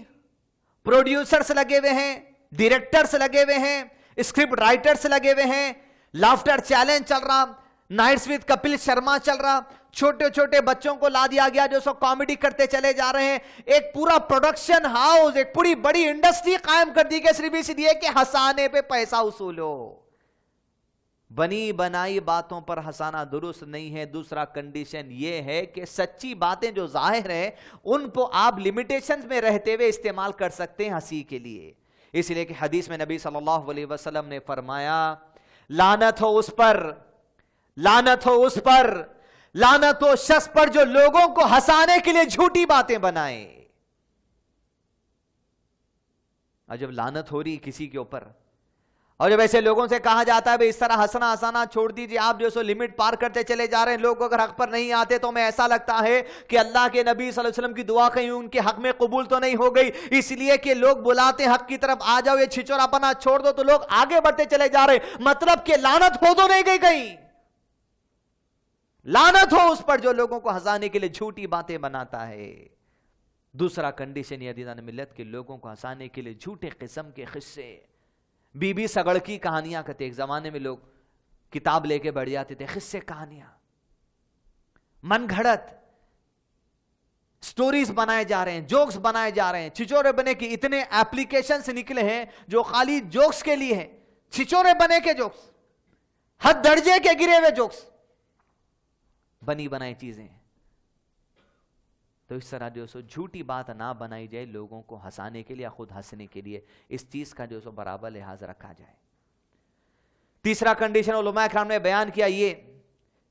پروڈیوسرز لگے ہوئے ہیں, ڈائریکٹرز لگے ہوئے ہیں, اسکرپٹ رائٹرز لگے ہوئے ہیں, لافٹر چیلنج چل رہا, نائٹس وتھ کپل شرما چل رہا, چھوٹے چھوٹے بچوں کو لا دیا گیا جو سب کامیڈی کرتے چلے جا رہے ہیں. ایک پورا پروڈکشن ہاؤس, ایک پوری بڑی انڈسٹری قائم کر دی گئی صرف اس لیے کہ ہنسانے پہ پیسہ وصولو. بنی بنائی باتوں پر ہنسانا درست نہیں ہے. دوسرا کنڈیشن یہ ہے کہ سچی باتیں جو ظاہر ہیں ان کو آپ لمیٹیشنز میں رہتے ہوئے استعمال کر سکتے ہیں ہنسی کے لیے. اس لیے کہ حدیث میں نبی صلی اللہ علیہ وسلم نے فرمایا لعنت ہو اس پر, لعنت ہو اس پر, لعنت ہو شخص پر جو لوگوں کو ہنسانے کے لیے جھوٹی باتیں بنائے. اور جب لعنت ہو رہی کسی کے اوپر اور جب ایسے لوگوں سے کہا جاتا ہے بھئی اس طرح ہنسنا ہنسانا چھوڑ دیجئے, آپ جو سو لمٹ پار کرتے چلے جا رہے ہیں, لوگ اگر حق پر نہیں آتے تو ہمیں ایسا لگتا ہے کہ اللہ کے نبی صلی اللہ علیہ وسلم کی دعا کہیں ان کے حق میں قبول تو نہیں ہو گئی, اس لیے کہ لوگ بلاتے حق کی طرف آ جاؤ, یہ چھچورا پنا چھوڑ دو, تو لوگ آگے بڑھتے چلے جا رہے ہیں. مطلب کہ لعنت ہو تو نہیں گئی کہیں, لعنت ہو اس پر جو لوگوں کو ہنسانے کے لیے جھوٹی باتیں بناتا ہے. دوسرا کنڈیشن یہ عزیزان ملت کے لوگوں کو ہنسانے کے لیے جھوٹے قسم کے قصے, بی بی سگڑ کی کہانیاں کہتے. ایک زمانے میں لوگ کتاب لے کے بیٹھ جاتے تھے, قصے کہانیاں من گھڑت سٹوریز بنائے جا رہے ہیں, جوکس بنائے جا رہے ہیں. چھچورے بنے کے اتنے ایپلیکیشنز نکلے ہیں جو خالی جوکس کے لیے ہیں, چھچورے بنے کے جوکس, حد درجے کے گرے ہوئے جوکس, بنی بنائی چیزیں. تو اس طرح جو سو جھوٹی بات نہ بنائی جائے لوگوں کو ہنسانے کے لیے یا خود ہنسنے کے لیے, اس چیز کا جو سو برابر لحاظ رکھا جائے. تیسرا کنڈیشن علماء کرام نے بیان کیا یہ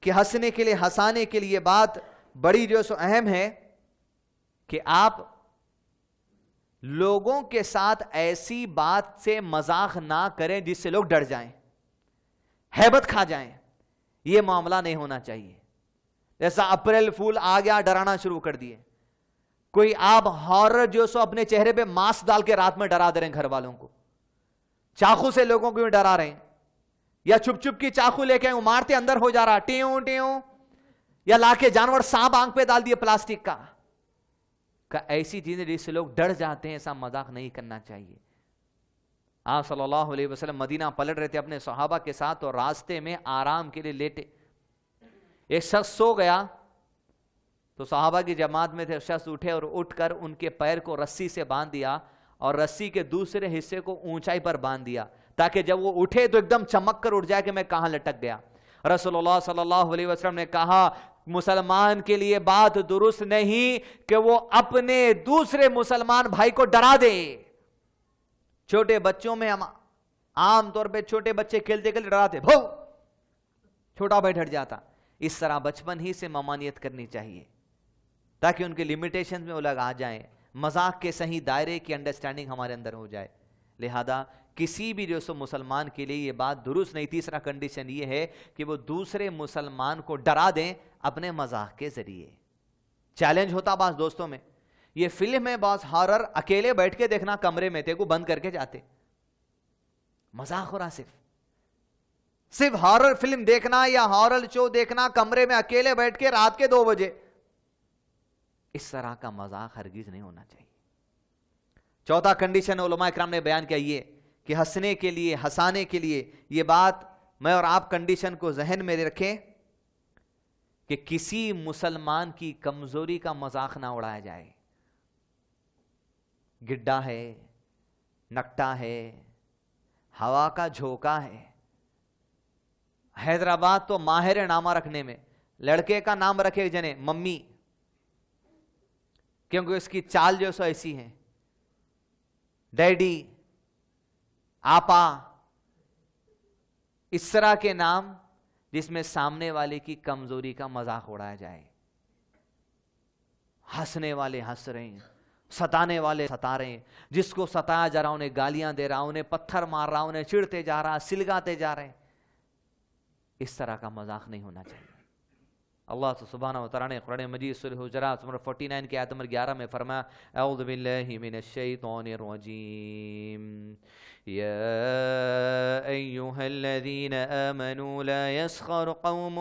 کہ ہنسنے کے لیے ہنسانے کے لیے بات بڑی جو سو اہم ہے کہ آپ لوگوں کے ساتھ ایسی بات سے مذاق نہ کریں جس سے لوگ ڈر جائیں، ہیبت کھا جائیں. یہ معاملہ نہیں ہونا چاہیے. جیسا اپریل فول آ گیا، ڈرانا شروع کر دیے. کوئی آپ ہارر جو سو اپنے چہرے پہ ماسک ڈال کے رات میں ڈرا دے رہے ہیں گھر والوں کو، چاقو سے لوگوں کو ڈرا رہے ہیں، یا چھپ چھپ کی چاقو لے کے مارتے اندر ہو جا رہا ٹیوں ٹیوں، یا لا کے جانور سانپ آنکھ پہ ڈال دیے پلاسٹک کا. ایسی چیزیں جس سے لوگ ڈر جاتے ہیں، ایسا مذاق نہیں کرنا چاہیے. آپ صلی اللہ علیہ وسلم مدینہ پلٹ رہے تھے اپنے صحابہ کے ساتھ، اور راستے میں آرام کے لیے لیٹے. ایک شخص سو گیا تو صحابہ کی جماعت میں تھے، شخص اٹھے اور اٹھ کر ان کے پیر کو رسی سے باندھ دیا اور رسی کے دوسرے حصے کو اونچائی پر باندھ دیا تاکہ جب وہ اٹھے تو ایک دم چمک کر اٹھ جائے کہ میں کہاں لٹک گیا. رسول اللہ صلی اللہ علیہ وسلم نے کہا مسلمان کے لیے بات درست نہیں کہ وہ اپنے دوسرے مسلمان بھائی کو ڈرا دے. چھوٹے بچوں میں ہم عام طور پہ چھوٹے بچے کھیلتے کھیلتے ڈراتے، بھو، چھوٹا بھائی ڈر جاتا. اس طرح بچپن ہی سے ممانعت کرنی چاہیے تاکہ ان کے لیمیٹیشن میں وہ لوگ آ جائیں، مذاق کے صحیح دائرے کی انڈرسٹینڈنگ ہمارے اندر ہو جائے. لہذا کسی بھی جو سو مسلمان کے لیے یہ بات درست نہیں. تیسرا کنڈیشن یہ ہے کہ وہ دوسرے مسلمان کو ڈرا دیں اپنے مذاق کے ذریعے. چیلنج ہوتا بعض دوستوں میں، یہ فلم ہے بعض ہارر، اکیلے بیٹھ کے دیکھنا کمرے میں تھے کو بند کر کے جاتے، مذاق ہو رہا صرف ہارر فلم دیکھنا یا ہارر شو دیکھنا کمرے میں اکیلے بیٹھ کے رات کے 2 بجے. اس طرح کا مذاق ہرگز نہیں ہونا چاہیے. چوتھا کنڈیشن علماء کرام نے بیان کیا یہ کہ ہنسنے کے لیے ہنسانے کے لیے یہ بات میں اور آپ کنڈیشن کو ذہن میں رکھیں کہ کسی مسلمان کی کمزوری کا مذاق نہ اڑایا جائے. گڈا ہے، نکٹا ہے، ہوا کا جھونکا ہے. حیدرآباد تو ماہر نامہ رکھنے میں، لڑکے کا نام رکھے جنے ممی، کیونکہ اس کی چال جو سو ایسی ہے. ڈیڈی، آپا، اس طرح کے نام جس میں سامنے والے کی کمزوری کا مذاق اڑایا جائے. ہنسنے والے ہنس رہے ہیں، ستانے والے ستا رہے ہیں، جس کو ستایا جا رہا انہیں گالیاں دے رہا، انہیں پتھر مار رہا، انہیں چڑھتے جا رہا، سلگاتے جا رہے ہیں. اس طرح کا مذاق نہیں ہونا چاہیے. اللہ سبحانہ و تعالیٰ نے قرآن مجید سورہ حجرات نمبر 49 کی آیت نمبر 11 میں فرمایا اعوذ باللہ من الشیطان الرجیم یا ایہا الذین آمنوا لا يسخر قوم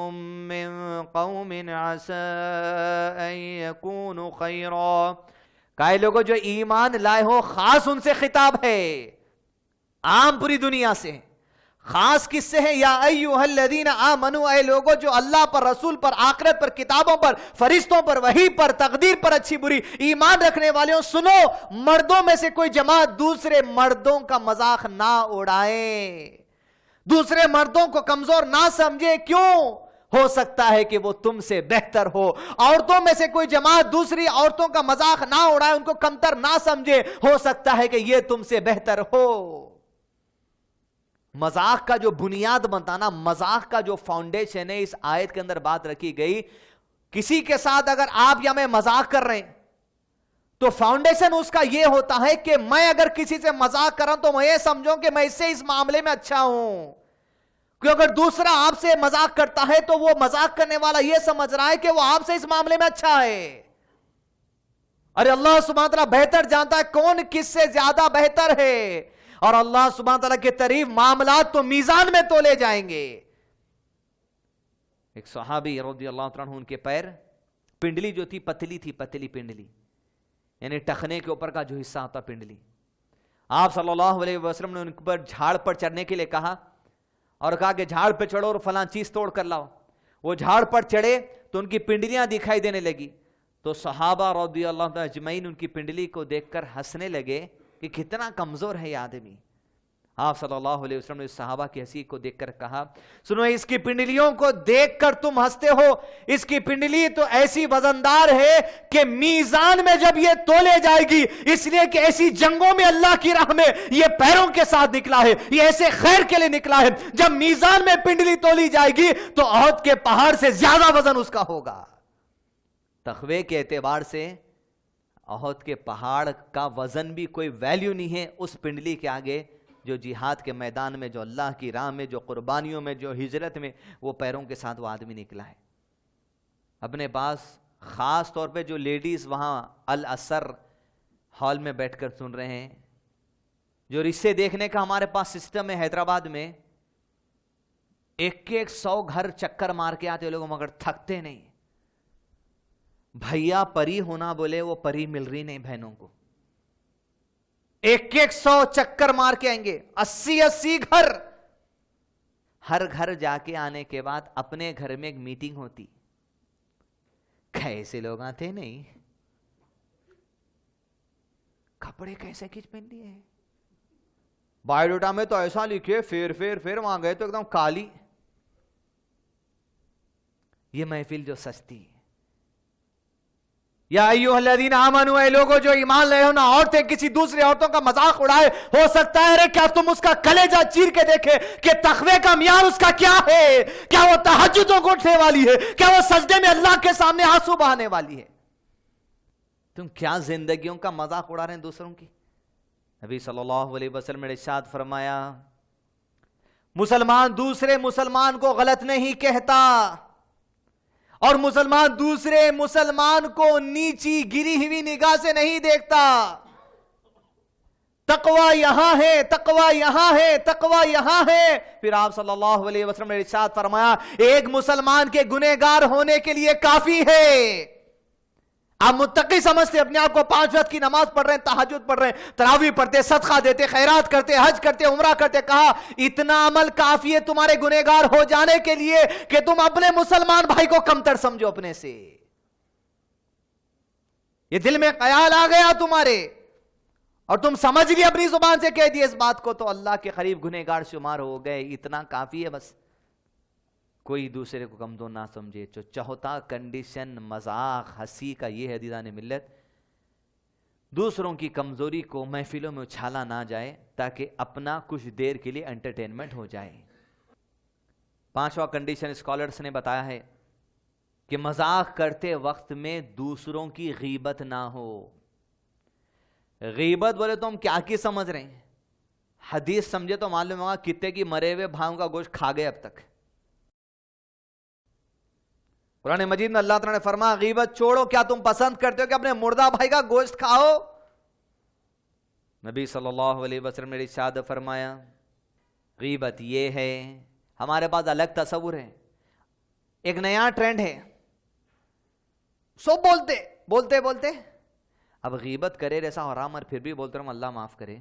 من قوم عسى ان يكونوا خیرا. کہے لوگوں جو ایمان لائے ہو، خاص ان سے خطاب ہے، عام پوری دنیا سے، خاص کس سے ہے؟ یا ایھا الذین آمنوا، اے لوگوں جو اللہ پر، رسول پر، آخرت پر، کتابوں پر، فرشتوں پر، وحی پر، تقدیر پر اچھی بری ایمان رکھنے والوں، سنو، مردوں میں سے کوئی جماعت دوسرے مردوں کا مذاق نہ اڑائے، دوسرے مردوں کو کمزور نہ سمجھے. کیوں؟ ہو سکتا ہے کہ وہ تم سے بہتر ہو. عورتوں میں سے کوئی جماعت دوسری عورتوں کا مذاق نہ اڑائے، ان کو کمتر نہ سمجھے، ہو سکتا ہے کہ یہ تم سے بہتر ہو. مذاق کا جو بنیاد بنانا، مذاق کا جو فاؤنڈیشن ہے، اس آیت کے اندر بات رکھی گئی. کسی کے ساتھ اگر آپ یا میں مذاق کر رہے ہیں تو فاؤنڈیشن اس کا یہ ہوتا ہے کہ میں اگر کسی سے مذاق کر رہا ہوں تو میں یہ سمجھوں کہ میں اس سے اس معاملے میں اچھا ہوں. کیونکہ اگر دوسرا آپ سے مذاق کرتا ہے تو وہ مذاق کرنے والا یہ سمجھ رہا ہے کہ وہ آپ سے اس معاملے میں اچھا ہے. ارے اللہ سبحانہ تعالیٰ بہتر جانتا ہے کون کس سے زیادہ بہتر ہے، اور اللہ سبحانہ تعالیٰ کے طریف معاملات تو میزان میں تولے جائیں گے. ایک صحابی رضی اللہ عنہ، ان کے پیر پنڈلی جو تھی پتلی تھی، پتلی پنڈلی، یعنی ٹخنے کے اوپر کا جو حصہ ہوتا پنڈلی. آپ صلی اللہ علیہ وسلم نے ان پر جھاڑ پر چڑھنے کے لیے کہا اور کہا کہ جھاڑ پہ چڑھو اور فلاں چیز توڑ کر لاؤ. وہ جھاڑ پر چڑھے تو ان کی پنڈلیاں دکھائی دینے لگی. تو صحابہ رضی اللہ عنہ اجمعین ان کی پنڈلی کو دیکھ کر ہنسنے لگے کہ کتنا کمزور ہے یہ آدمی. آپ صلی اللہ علیہ وسلم نے صحابہ کی ہنسی کو دیکھ کر کہا سنو اس کی پنڈلیوں کو دیکھ کر تم ہنستے ہو، اس کی پنڈلی تو ایسی وزندار ہے کہ میزان میں جب یہ تولے جائے گی، اس لیے کہ ایسی جنگوں میں اللہ کی راہ میں یہ پیروں کے ساتھ نکلا ہے، یہ ایسے خیر کے لیے نکلا ہے، جب میزان میں پنڈلی تولی جائے گی تو احد کے پہاڑ سے زیادہ وزن اس کا ہوگا۔ تقوی کے اعتبار سے احد کے پہاڑ کا وزن بھی کوئی ویلیو نہیں ہے اس پنڈلی کے آگے جو جہاد کے میدان میں، جو اللہ کی راہ میں، جو قربانیوں میں، جو ہجرت میں وہ پیروں کے ساتھ وہ آدمی نکلا ہے۔ اپنے پاس خاص طور پہ جو لیڈیز وہاں الاثر ہال میں بیٹھ کر سن رہے ہیں، جو رشتے دیکھنے کا ہمارے پاس سسٹم ہے حیدرآباد میں، 100 گھر چکر مار کے آتے لوگ مگر تھکتے نہیں۔ بھیا پری ہونا بولے وہ پری مل رہی نہیں بہنوں کو، 100 چکر مار کے آئیں گے، 80 گھر۔ ہر گھر جا کے آنے کے بعد اپنے گھر میں ایک میٹنگ ہوتی، کیسے لوگ آتے نہیں، کپڑے کیسے کھینچ پہن لیے، بایو ڈاٹا میں تو ایسا لکھے پھر وہاں گئے تو ایک دم کالی۔ یہ محفل جو سستی، یا ایھا الذین آمنوا، اے لوگوں جو ایمان لائے ہو، نہ عورتیں کسی دوسری عورتوں کا مذاق اڑائے۔ ہو سکتا ہے کیا تم اس کا کلیجہ چیر کے دیکھے کہ تقوی کا معیار اس کا کیا ہے، کیا وہ تہجدوں کو اٹھنے والی ہے، کیا وہ سجدے میں اللہ کے سامنے آنسو بہانے والی ہے؟ تم کیا زندگیوں کا مذاق اڑا رہے ہیں دوسروں کی؟ نبی صلی اللہ علیہ وسلم نے ارشاد فرمایا مسلمان دوسرے مسلمان کو غلط نہیں کہتا، اور مسلمان دوسرے مسلمان کو نیچی گری ہوئی نگاہ سے نہیں دیکھتا۔ تقوی یہاں ہے، تقوی یہاں ہے، تقوی یہاں ہے۔ پھر آپ صلی اللہ علیہ وسلم نے ارشاد فرمایا ایک مسلمان کے گنہگار ہونے کے لیے کافی ہے۔ آپ متقی سمجھتے اپنے آپ کو، 5 وقت کی نماز پڑھ رہے ہیں، تہجد پڑھ رہے ہیں، تراویح پڑھتے، صدقہ دیتے، خیرات کرتے، حج کرتے، عمرہ کرتے، کہا اتنا عمل کافی ہے تمہارے گنہگار ہو جانے کے لیے کہ تم اپنے مسلمان بھائی کو کمتر سمجھو اپنے سے۔ یہ دل میں خیال آ گیا تمہارے اور تم سمجھ گئے، اپنی زبان سے کہہ دیے اس بات کو، تو اللہ کے قریب گنہگار شمار ہو گئے۔ اتنا کافی ہے بس، کوئی دوسرے کو کمزور نہ سمجھے۔ جو چوتھا کنڈیشن مذاق ہنسی کا یہ ہے عزیزان ملت، دوسروں کی کمزوری کو محفلوں میں اچھالا نہ جائے تاکہ اپنا کچھ دیر کے لیے انٹرٹینمنٹ ہو جائے۔ 5واں کنڈیشن اسکالرز نے بتایا ہے کہ مذاق کرتے وقت میں دوسروں کی غیبت نہ ہو۔ غیبت بولے تو ہم کیا کی سمجھ رہے ہیں؟ حدیث سمجھے تو معلوم ہوگا کتے کی مرے ہوئے بھاؤں کا گوشت کھا گئے اب تک۔ قرآن مجید میں اللہ تعالیٰ نے فرمایا غیبت چھوڑو، کیا تم پسند کرتے ہو کہ اپنے مردہ بھائی کا گوشت کھاؤ؟ نبی صلی اللہ علیہ وسلم نے ارشاد فرمایا غیبت یہ ہے، ہمارے پاس الگ تصور ہے، ایک نیا ٹرینڈ ہے، سب بولتے اب غیبت کرے ایسا حرام اور پھر بھی بولتے رہا ہوں اللہ معاف کرے،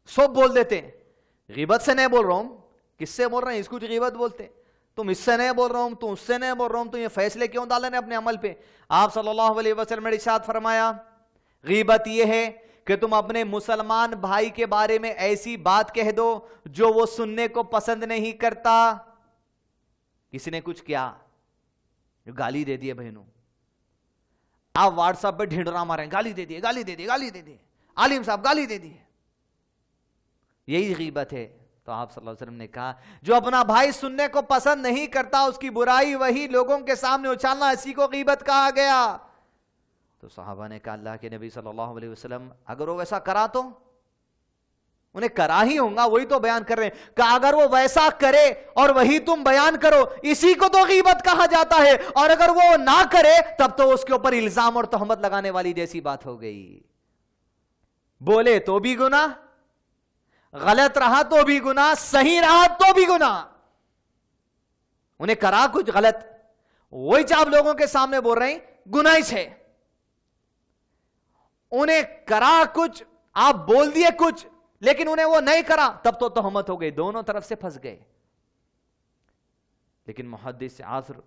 سب بول دیتے۔ غیبت سے نہیں بول رہا ہوں، کس سے بول رہے ہیں؟ اس کو غیبت بولتے۔ تم اس سے نہیں بول رہا ہوں، تم اس سے نہیں بول رہا ہوں، تو یہ فیصلے کیوں ڈالنے اپنے عمل پہ؟ آپ صلی اللہ علیہ وسلم نے ارشاد فرمایا غیبت یہ ہے کہ تم اپنے مسلمان بھائی کے بارے میں ایسی بات کہہ دو جو وہ سننے کو پسند نہیں کرتا۔ کسی نے کچھ کیا، گالی دے دیے بہنوں، آپ واٹس ایپ پہ ڈھنڈورا ماریں، گالی دے دیے، عالم صاحب گالی دے دیے، یہی غیبت ہے۔ تو آپ صلی اللہ علیہ وسلم نے کہا جو اپنا بھائی سننے کو پسند نہیں کرتا اس کی برائی وہی لوگوں کے سامنے اچھالنا، اسی کو غیبت کہا گیا۔ تو صحابہ نے کہا اللہ کے نبی صلی اللہ علیہ وسلم اگر وہ ویسا کرا تو؟ انہیں کرا ہی ہوگا، وہی تو بیان کر رہے ہیں کہ اگر وہ ویسا کرے اور وہی تم بیان کرو اسی کو تو غیبت کہا جاتا ہے، اور اگر وہ نہ کرے تب تو اس کے اوپر الزام اور تہمت لگانے والی جیسی بات ہو گئی۔ بولے تو بھی گناہ، غلط رہا تو بھی گناہ، صحیح رہا تو بھی گناہ۔ انہیں کرا کچھ غلط، وہی آپ لوگوں کے سامنے بول رہے ہیں گناہ ہے، انہیں کرا کچھ، آپ بول دیے کچھ لیکن انہیں وہ نہیں کرا، تب تو تہمت ہو گئی، دونوں طرف سے پھنس گئے۔ لیکن محدث عصر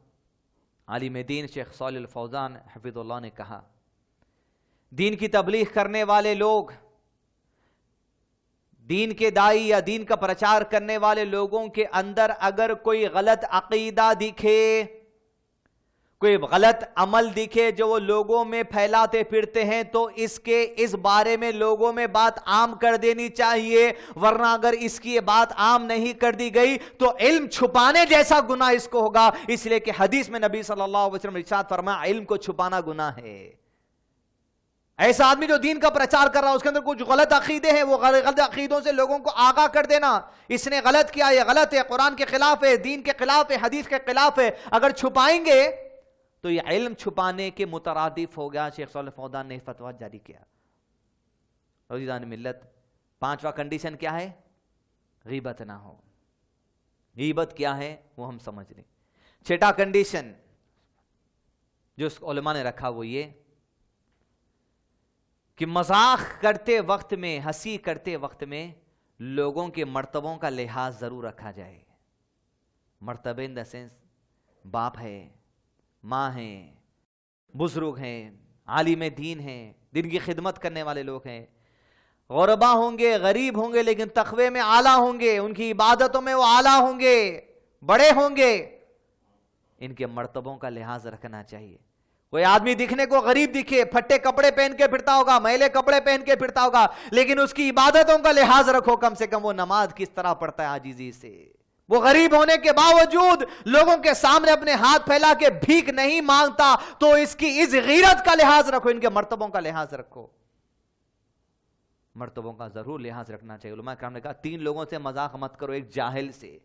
عالم دین شیخ صالح الفوزان حفظ اللہ نے کہا دین کی تبلیغ کرنے والے لوگ دین کے دائی یا دین کا پرچار کرنے والے لوگوں کے اندر اگر کوئی غلط عقیدہ دکھے، کوئی غلط عمل دکھے جو وہ لوگوں میں پھیلاتے پھرتے ہیں، تو اس بارے میں لوگوں میں بات عام کر دینی چاہیے، ورنہ اگر اس کی یہ بات عام نہیں کر دی گئی تو علم چھپانے جیسا گناہ اس کو ہوگا، اس لیے کہ حدیث میں نبی صلی اللہ علیہ وسلم نے ارشاد فرمایا علم کو چھپانا گناہ ہے۔ ایسا آدمی جو دین کا پرچار کر رہا ہے اس کے اندر کچھ غلط عقیدے ہیں، وہ غلط عقیدوں سے لوگوں کو آگاہ کر دینا، اس نے غلط کیا، یہ غلط ہے، قرآن کے خلاف ہے، دین کے خلاف ہے، حدیث کے خلاف ہے، اگر چھپائیں گے تو یہ علم چھپانے کے مترادف ہو گیا۔ شیخ صالح فوزان نے فتویٰ جاری کیا۔ عزیزان ملت، 5واں کنڈیشن کیا ہے؟ غیبت نہ ہو۔ غیبت کیا ہے وہ ہم سمجھ لیں۔ 6واں کنڈیشن جو علماء نے رکھا وہ یہ کہ مذاق کرتے وقت میں، ہنسی کرتے وقت میں لوگوں کے مرتبوں کا لحاظ ضرور رکھا جائے۔ مرتبہ ان دا سینس باپ ہے، ماں ہیں، بزرگ ہیں، عالم دین ہیں، دین کی خدمت کرنے والے لوگ ہیں، غربا ہوں گے، غریب ہوں گے، لیکن تقوی میں اعلیٰ ہوں گے، ان کی عبادتوں میں وہ اعلیٰ ہوں گے، بڑے ہوں گے، ان کے مرتبوں کا لحاظ رکھنا چاہیے۔ کوئی آدمی دکھنے کو غریب دکھے، پھٹے کپڑے پہن کے پھرتا ہوگا، میلے کپڑے پہن کے پھرتا ہوگا، لیکن اس کی عبادتوں کا لحاظ رکھو، کم سے کم وہ نماز کس طرح پڑھتا ہے عاجزی سے، وہ غریب ہونے کے باوجود لوگوں کے سامنے اپنے ہاتھ پھیلا کے بھیک نہیں مانگتا، تو اس کی اس غیرت کا لحاظ رکھو، ان کے مرتبوں کا لحاظ رکھو۔ مرتبوں کا ضرور لحاظ رکھنا چاہیے۔ علماء کرام نے کہا 3 لوگوں سے مذاق مت کرو، ایک جاہل سے۔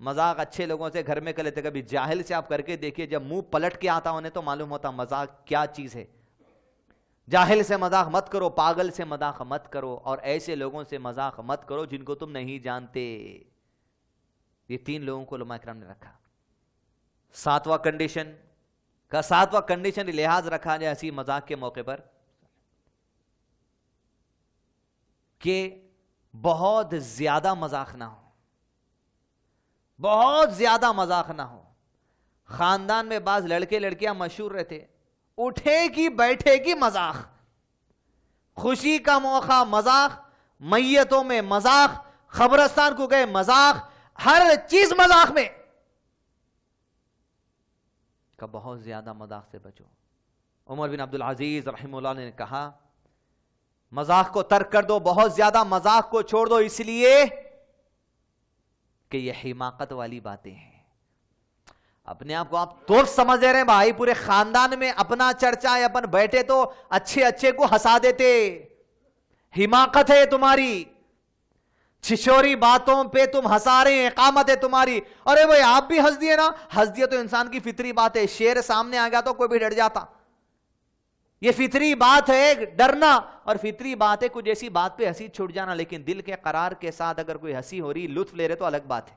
مذاق اچھے لوگوں سے گھر میں کر لیتے، کبھی جاہل سے آپ کر کے دیکھیے، جب منہ پلٹ کے آتا انہیں تو معلوم ہوتا مذاق کیا چیز ہے۔ جاہل سے مذاق مت کرو، پاگل سے مذاق مت کرو، اور ایسے لوگوں سے مذاق مت کرو جن کو تم نہیں جانتے۔ یہ 3 لوگوں کو علماء کرام نے رکھا۔ 7واں کنڈیشن کا 7واں کنڈیشن لحاظ رکھا جائے ایسی مذاق کے موقع پر کہ بہت زیادہ مذاق نہ ہو، بہت زیادہ مذاق نہ ہو۔ خاندان میں بعض لڑکے لڑکیاں مشہور رہتے، اٹھے کی بیٹھے کی مذاق، خوشی کا موقع مذاق، میتوں میں مذاق، قبرستان کو گئے مذاق، ہر چیز مذاق میں کا بہت زیادہ مذاق سے بچو۔ عمر بن عبدالعزیز رحمہ اللہ نے کہا مذاق کو ترک کر دو، بہت زیادہ مذاق کو چھوڑ دو، اس لیے کہ یہ حماقت والی باتیں ہیں۔ اپنے آپ کو آپ تو سمجھ رہے ہیں بھائی، پورے خاندان میں اپنا چرچا ہے، اپن بیٹھے تو اچھے اچھے کو ہنسا دیتے، حماقت ہے تمہاری، چھچوری باتوں پہ تم ہنسا رہے ہیں، اقامت ہے تمہاری۔ ارے بھائی آپ بھی ہنس دیے نا، ہنس دیا تو انسان کی فطری بات ہے، شیر سامنے آ گیا تو کوئی بھی ڈر جاتا، یہ فطری بات ہے ڈرنا، اور فطری بات ہے کچھ ایسی بات پہ ہنسی چھوٹ جانا، لیکن دل کے قرار کے ساتھ اگر کوئی ہنسی ہو رہی، لطف لے رہے تو الگ بات ہے۔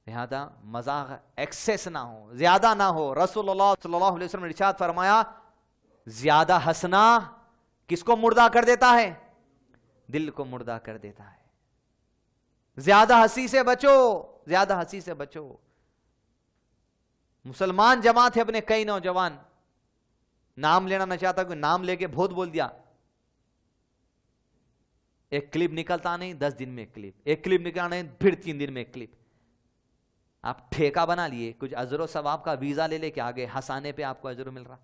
لہذا مذاق ایکسیس نہ ہو، زیادہ نہ ہو۔ رسول اللہ صلی اللہ علیہ وسلم نے ارشاد فرمایا زیادہ ہنسنا کس کو مردہ کر دیتا ہے؟ دل کو مردہ کر دیتا ہے۔ زیادہ ہنسی سے بچو، زیادہ ہنسی سے بچو۔ مسلمان جماعت ہے، اپنے کئی نوجوان، نام لینا نہ چاہتا، کوئی نام لے کے بہت بول دیا، ایک کلپ نکلتا نہیں 10 دن میں ایک کلپ، ایک کلپ نکلنا نہیں پھر 3 دن میں ایک کلپ۔ آپ ٹھیکہ بنا لیے، کچھ اجر و ثواب کا ویزا لے لے کے آگے ہنسانے پہ آپ کو اجر مل رہا۔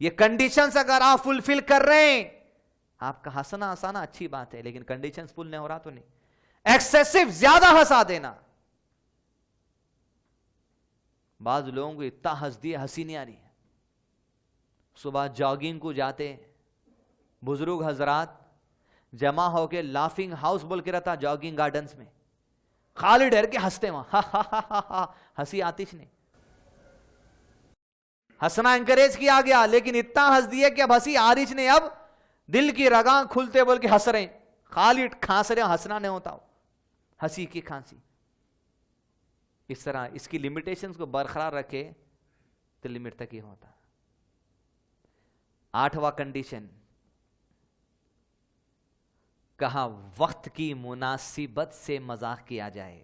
یہ کنڈیشنز اگر آپ فلفل کر رہے ہیں، آپ کا ہنسنا ہنسانا اچھی بات ہے، لیکن کنڈیشنز فل نہیں ہو رہا تو نہیں۔ ایکسیسو زیادہ ہنسا دینا، بعض لوگوں کو اتنا ہنس دیا ہنسی نہیں آ رہی ہے۔ صبح جاگنگ کو جاتے بزرگ حضرات جمع ہو کے لافنگ ہاؤس بول کے رہتا جاگنگ گارڈنز میں، خالی ڈر کے ہنستے وہاں، ہنسی آتش نہیں، ہنسنا انکریج کیا گیا، لیکن اتنا ہنس دیا کہ اب ہنسی آرش نہیں، اب دل کی رگاں کھلتے بول کے ہنس رہے ہیں، خالی کھانس رہے، ہنسنا نہیں ہوتا، ہنسی کی کھانسی۔ اس طرح اس کی لمیٹیشنز کو برقرار رکھے تو لمٹ تک ہی ہوتا۔ 8واں کنڈیشن کہا وقت کی مناسبت سے مذاق کیا جائے،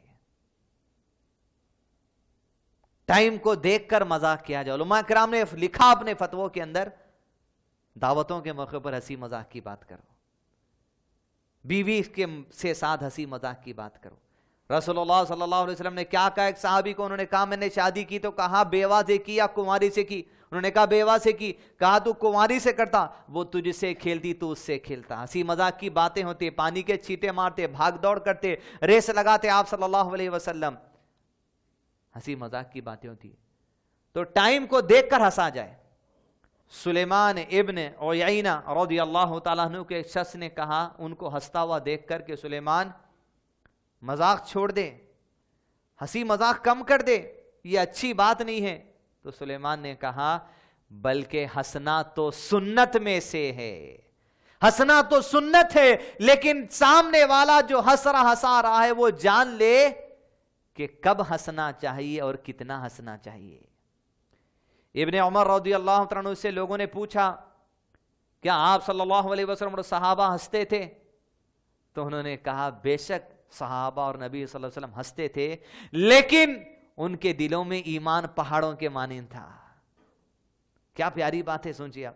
ٹائم کو دیکھ کر مذاق کیا جائے۔ علماء کرام نے لکھا اپنے فتووں کے اندر، دعوتوں کے موقع پر ہنسی مذاق کی بات کرو، بیوی کے سے ساتھ ہنسی مذاق کی بات کرو. رسول اللہ صلی اللہ علیہ وسلم نے کیا کہا ایک صحابی کو؟ انہوں نے کہا میں نے شادی کی تو کہا بیوہ سے کی یا کنواری سے کی؟ انہوں نے کہا بیوہ سے کی. کہا تو کنواری سے کرتا؟ وہ تجھ سے کھیلتی تو اس سے کھیلتا. ہنسی مذاق کی باتیں ہوتی, پانی کے چھینٹے مارتے, بھاگ دوڑ کرتے, ریس لگاتے آپ صلی اللہ علیہ وسلم. ہنسی مذاق کی باتیں ہوتی. تو ٹائم کو دیکھ کر ہنسا جائے. سلیمان ابن عیینہ رضی اللہ تعالیٰ عنہ کے شخص نے کہا ان کو ہنستا ہوا دیکھ کر کہ سلیمان مذاق چھوڑ دے, ہنسی مذاق کم کر دے, یہ اچھی بات نہیں ہے. تو سلیمان نے کہا بلکہ ہنسنا تو سنت میں سے ہے, ہنسنا تو سنت ہے, لیکن سامنے والا جو ہنسا رہا ہے وہ جان لے کہ کب ہنسنا چاہیے اور کتنا ہنسنا چاہیے. ابن عمر رضی اللہ عنہ سے لوگوں نے پوچھا کیا آپ صلی اللہ علیہ وسلم اور صحابہ ہنستے تھے؟ تو انہوں نے کہا بے شک صحابہ اور نبی صلی اللہ علیہ وسلم ہنستے تھے, لیکن ان کے دلوں میں ایمان پہاڑوں کے مانند تھا. کیا پیاری بات ہے, سوچیے آپ.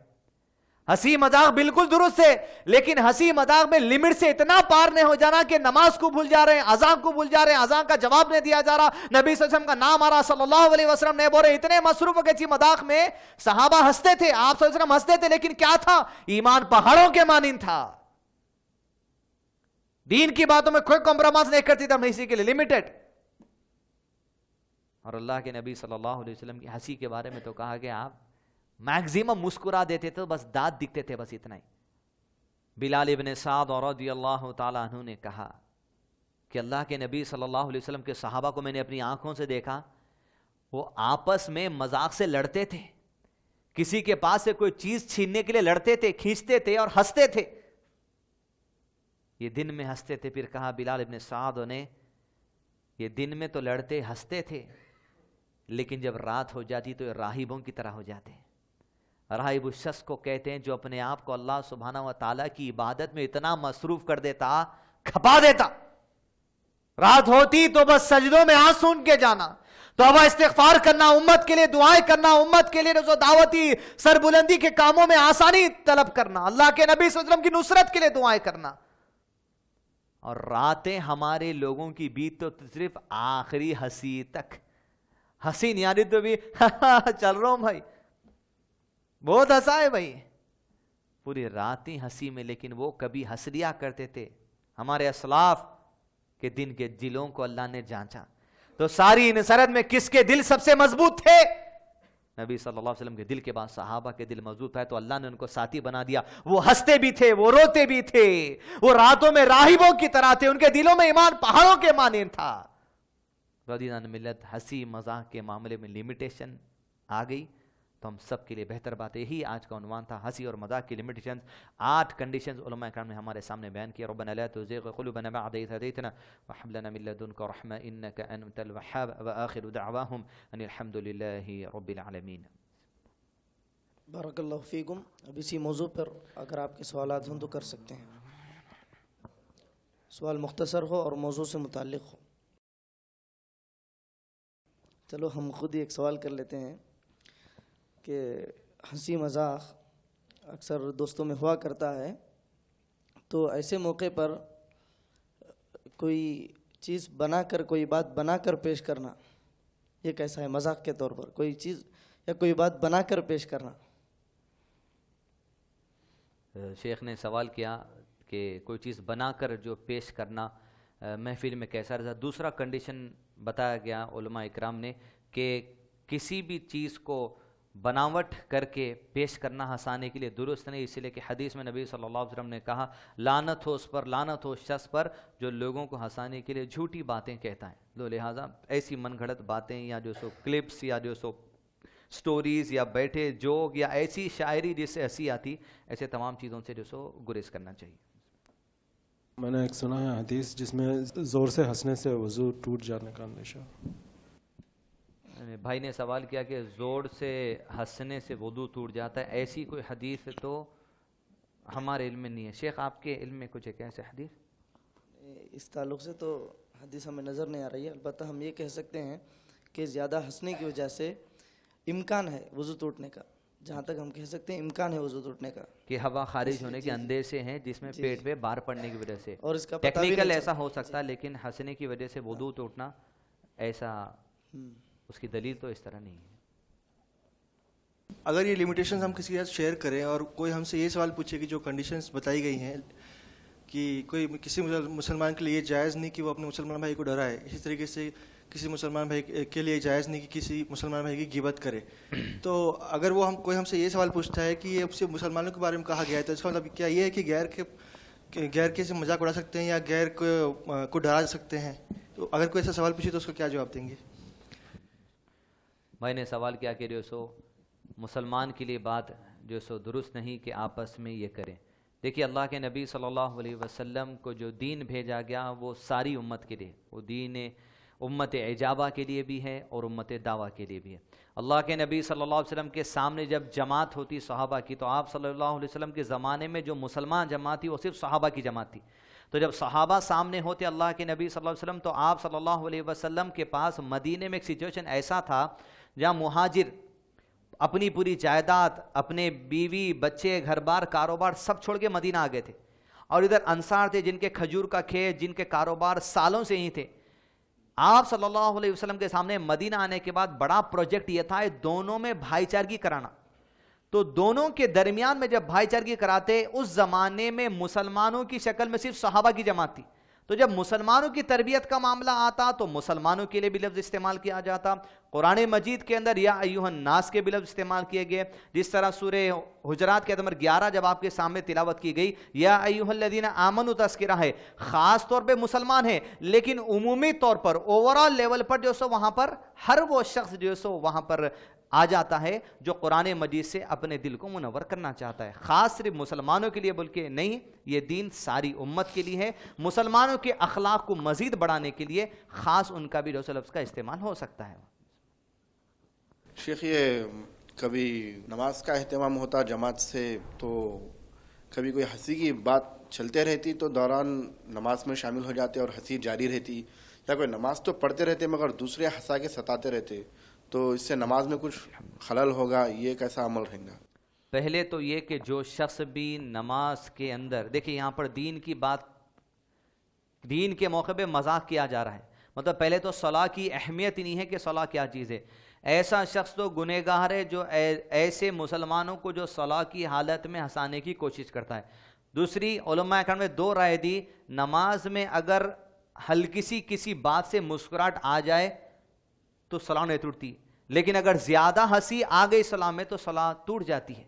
ہنسی مذاق بالکل درست ہے, لیکن ہنسی مذاق میں لمٹ سے اتنا پار نہیں ہو جانا کہ نماز کو بھول جا رہے ہیں, اذان کو بھول جا رہے ہیں, اذان کا جواب نہیں دیا جا رہا, نبی صلی اللہ علیہ وسلم کا نام آ رہا صلی اللہ علیہ وسلم نے بولے. اتنے مصروف ہو گئے تھی مذاق میں, صحابہ ہنستے تھے, آپ صلی اللہ علیہ وسلم ہنستے تھے, لیکن کیا تھا؟ ایمان پہاڑوں کے مانند تھا. دین کی باتوں میں کوئی کمپرومائز نہیں کرتی تھا, اسی کے لیے لمیٹڈ. اور اللہ کے نبی صلی اللہ علیہ وسلم کی ہنسی کے بارے میں تو کہا کہ آپ میکزیمم مسکرا دیتے تھے, بس دانت دکھتے تھے, بس اتنا ہی. بلال ابن سعد رضی اللہ تعالیٰ عنہ نے کہا کہ اللہ کے نبی صلی اللہ علیہ وسلم کے صحابہ کو میں نے اپنی آنکھوں سے دیکھا, وہ آپس میں مذاق سے لڑتے تھے, کسی کے پاس سے کوئی چیز چھیننے کے لیے لڑتے تھے, کھینچتے تھے اور ہنستے تھے. یہ دن میں ہنستے تھے. پھر کہا بلال ابن سعد نے یہ دن میں تو لڑتے ہنستے تھے, لیکن جب رات ہو جاتی تو یہ راہبوں کی طرح ہو جاتے. راہب اس شخص کو کہتے ہیں جو اپنے آپ کو اللہ سبحانہ و تعالیٰ کی عبادت میں اتنا مصروف کر دیتا, کھپا دیتا, رات ہوتی تو بس سجدوں میں آنسو سون کے جانا, توبہ استغفار کرنا, امت کے لیے دعائیں کرنا, امت کے لیے جو دعوتی سربلندی کے کاموں میں آسانی طلب کرنا, اللہ کے نبی صلی اللہ علیہ وسلم کی نصرت کے لیے دعائیں کرنا. اور راتیں ہمارے لوگوں کی بیت تو صرف آخری ہنسی تک. ہنسی نہیں آ رہی تو بھی چل رہا ہوں بھائی, بہت ہنسا ہے بھائی, پوری راتیں ہنسی میں. لیکن وہ کبھی ہنس لیا کرتے تھے. ہمارے اسلاف کے دن کے دلوں کو اللہ نے جانچا تو ساری نصرت میں کس کے دل سب سے مضبوط تھے؟ نبی صلی اللہ علیہ وسلم کے دل کے بعد صحابہ کے دل مضبوط ہے, تو اللہ نے ان کو ساتھی بنا دیا. وہ ہنستے بھی تھے, وہ روتے بھی تھے, وہ راتوں میں راہبوں کی طرح تھے, ان کے دلوں میں ایمان پہاڑوں کے مانند تھا. رضیان ملت ہنسی مذاق کے معاملے میں لمیٹیشن آ گئی, تو ہم سب کے لیے بہتر بات ہے. یہی آج کا عنوان تھا, ہنسی اور مذاق کی لمیٹیشن. 8 کنڈیشنز علماء کرام نے ہمارے سامنے بیان کیا. ربنا لا تزغ قلوبنا بعد إذ هديتنا وهب لنا من لدنك رحمة إنك أنت الوهاب وآخر دعواهم أن الحمد لله رب العالمين. بارک اللہ فیکم. اب اسی موضوع پر اگر آپ کے سوالات ہوں تو کر سکتے ہیں. سوال مختصر ہو اور موضوع سے متعلق ہو. چلو ہم خود ہی ایک سوال کر لیتے ہیں کہ ہنسی مذاق اکثر دوستوں میں ہوا کرتا ہے, تو ایسے موقع پر کوئی چیز بنا کر, کوئی بات بنا کر پیش کرنا, یہ کیسا ہے مذاق کے طور پر؟ کوئی چیز یا کوئی بات بنا کر پیش کرنا. شیخ نے سوال کیا کہ کوئی چیز بنا کر جو پیش کرنا محفل میں کیسا رہتا. دوسرا کنڈیشن بتایا گیا علماء اکرام نے کہ کسی بھی چیز کو بناوٹ کر کے پیش کرنا ہنسانے کے لیے درست نہیں, اس لیے کہ حدیث میں نبی صلی اللہ علیہ وسلم نے کہا لعنت ہو اس پر, لعنت ہو اس شخص پر جو لوگوں کو ہنسانے کے لیے جھوٹی باتیں کہتا ہے. تو لہٰذا ایسی من گھڑت باتیں یا جو سو کلپس یا جو سو سٹوریز یا بیٹھے جوک یا ایسی شاعری جس سے ہنسی آتی, ایسے تمام چیزوں سے جو سو گریز کرنا چاہیے. میں نے ایک سنا ہے حدیث جس میں زور سے ہنسنے سے وضو ٹوٹ جانے کا اندیشہ. بھائی نے سوال کیا کہ زور سے ہنسنے سے وضو ٹوٹ جاتا ہے, ایسی کوئی حدیث تو ہمارے علم میں نہیں ہے. شیخ آپ کے علم میں کچھ ہے کیا ایسے حدیث؟ اس تعلق سے تو حدیث ہمیں نظر نہیں آ رہی ہے. البتہ ہم یہ کہہ سکتے ہیں کہ زیادہ ہنسنے کی وجہ سے امکان ہے وضو ٹوٹنے کا. جہاں تک ہم کہہ سکتے ہیں امکان ہے وضو ٹوٹنے کا کہ ہوا خارج ہونے کے اندے سے ہیں جس میں پیٹ پہ بار پڑنے کی وجہ سے، اور اس کا پتہ بھی ٹیکنیکل نہیں ایسا ہو سکتا ہے، لیکن ہنسنے کی وجہ سے وضو ٹوٹنا ایسا اس کی دلیل تو اس طرح نہیں ہے۔ اگر یہ لیمیٹیشنز ہم کسی کے ساتھ شیئر کریں اور کوئی ہم سے یہ سوال پوچھے کہ جو کنڈیشنز بتائی گئی ہیں کہ کوئی کسی مسلمان کے لیے یہ جائز نہیں کہ وہ اپنے مسلمان بھائی کو ڈرائے، اسی طریقے سے کسی مسلمان بھائی کے لیے جائز نہیں کہ کسی مسلمان بھائی کی غیبت کرے، تو اگر وہ کوئی ہم سے یہ سوال پوچھتا ہے کہ یہ صرف مسلمانوں کے بارے میں کہا گیا ہے، تو اس کا مطلب کیا یہ ہے کہ غیر کے سے مذاق اڑا سکتے ہیں یا غیر کو ڈرا سکتے ہیں؟ تو اگر کوئی ایسا سوال پوچھے تو اس کو کیا جواب دیں گے؟ میں نے سوال کیا کہ جو سو مسلمان کے لیے بات جو سو درست نہیں کہ آپس میں یہ کریں۔ دیکھیے اللہ کے نبی صلی اللہ علیہ وسلم کو جو دین بھیجا گیا وہ ساری امت کے لیے، وہ دین امت اجابہ کے لیے بھی ہے اور امت دعویٰ کے لیے بھی ہے۔ اللہ کے نبی صلی اللہ علیہ وسلم کے سامنے جب جماعت ہوتی صحابہ کی، تو آپ صلی اللہ علیہ وسلم کے زمانے میں جو مسلمان جماعت تھی وہ صرف صحابہ کی جماعت تھی، تو جب صحابہ سامنے ہوتے اللہ کے نبی صلی اللہ علیہ وسلم، تو آپ صلی اللہ علیہ وسلم کے پاس مدینے میں ایک سچویشن ایسا تھا جہاں مہاجر اپنی پوری جائیداد، اپنے بیوی بچے گھر بار کاروبار سب چھوڑ کے مدینہ آ گئے تھے، اور ادھر انصار تھے جن کے کھجور کا کھیت، جن کے کاروبار سالوں سے ہی تھے۔ آپ صلی اللہ علیہ وسلم کے سامنے مدینہ آنے کے بعد بڑا پروجیکٹ یہ تھا دونوں میں بھائی چارگی کرانا، تو دونوں کے درمیان میں جب بھائی چارگی کراتے، اس زمانے میں مسلمانوں کی شکل میں صرف صحابہ کی جماعت تھی، تو جب مسلمانوں کی تربیت کا معاملہ آتا تو مسلمانوں کے لیے بھی لفظ استعمال کیا جاتا۔ قرآن مجید کے اندر یا ایھا الناس کے بھی لفظ استعمال کیے گئے، جس طرح سورہ حجرات کے نمبر 11 جب آپ کے سامنے تلاوت کی گئی، یا ایھا الذین آمنوا تذکرہ ہے، خاص طور پہ مسلمان ہے، لیکن عمومی طور پر اوورال لیول پر جو سو وہاں پر ہر وہ شخص جو سو وہاں پر آ جاتا ہے جو قرآن مجید سے اپنے دل کو منور کرنا چاہتا ہے، خاص صرف مسلمانوں کے لیے بلکہ نہیں، یہ دین ساری امت کے لیے ہے۔ مسلمانوں کے اخلاق کو مزید بڑھانے کے لیے خاص ان کا بھی جو لفظ کا استعمال ہو سکتا ہے۔ شیخ، یہ کبھی نماز کا اہتمام ہوتا جماعت سے، تو کبھی کوئی ہنسی کی بات چلتے رہتی تو دوران نماز میں شامل ہو جاتے اور ہنسی جاری رہتی، یا کوئی نماز تو پڑھتے رہتے مگر دوسرے ہنسا کے ستاتے رہتے، تو اس سے نماز میں کچھ خلل ہوگا، یہ کیسا عمل رہے گا؟ پہلے تو یہ کہ جو شخص بھی نماز کے اندر، دیکھیں یہاں پر دین کی بات، دین کے موقع پہ مذاق کیا جا رہا ہے، مطلب پہلے تو صلاح کی اہمیت ہی نہیں ہے کہ صلاح کیا چیز ہے۔ ایسا شخص تو گنہگار ہے جو ایسے مسلمانوں کو جو صلاح کی حالت میں ہنسانے کی کوشش کرتا ہے۔ دوسری، علماء کرام نے دو رائے دی، نماز میں اگر ہلکی سی کسی بات سے مسکراہٹ آ جائے تو صلاح نہیں ٹوٹتی، لیکن اگر زیادہ ہنسی آ گئی صلاح میں تو صلاح ٹوٹ جاتی ہے،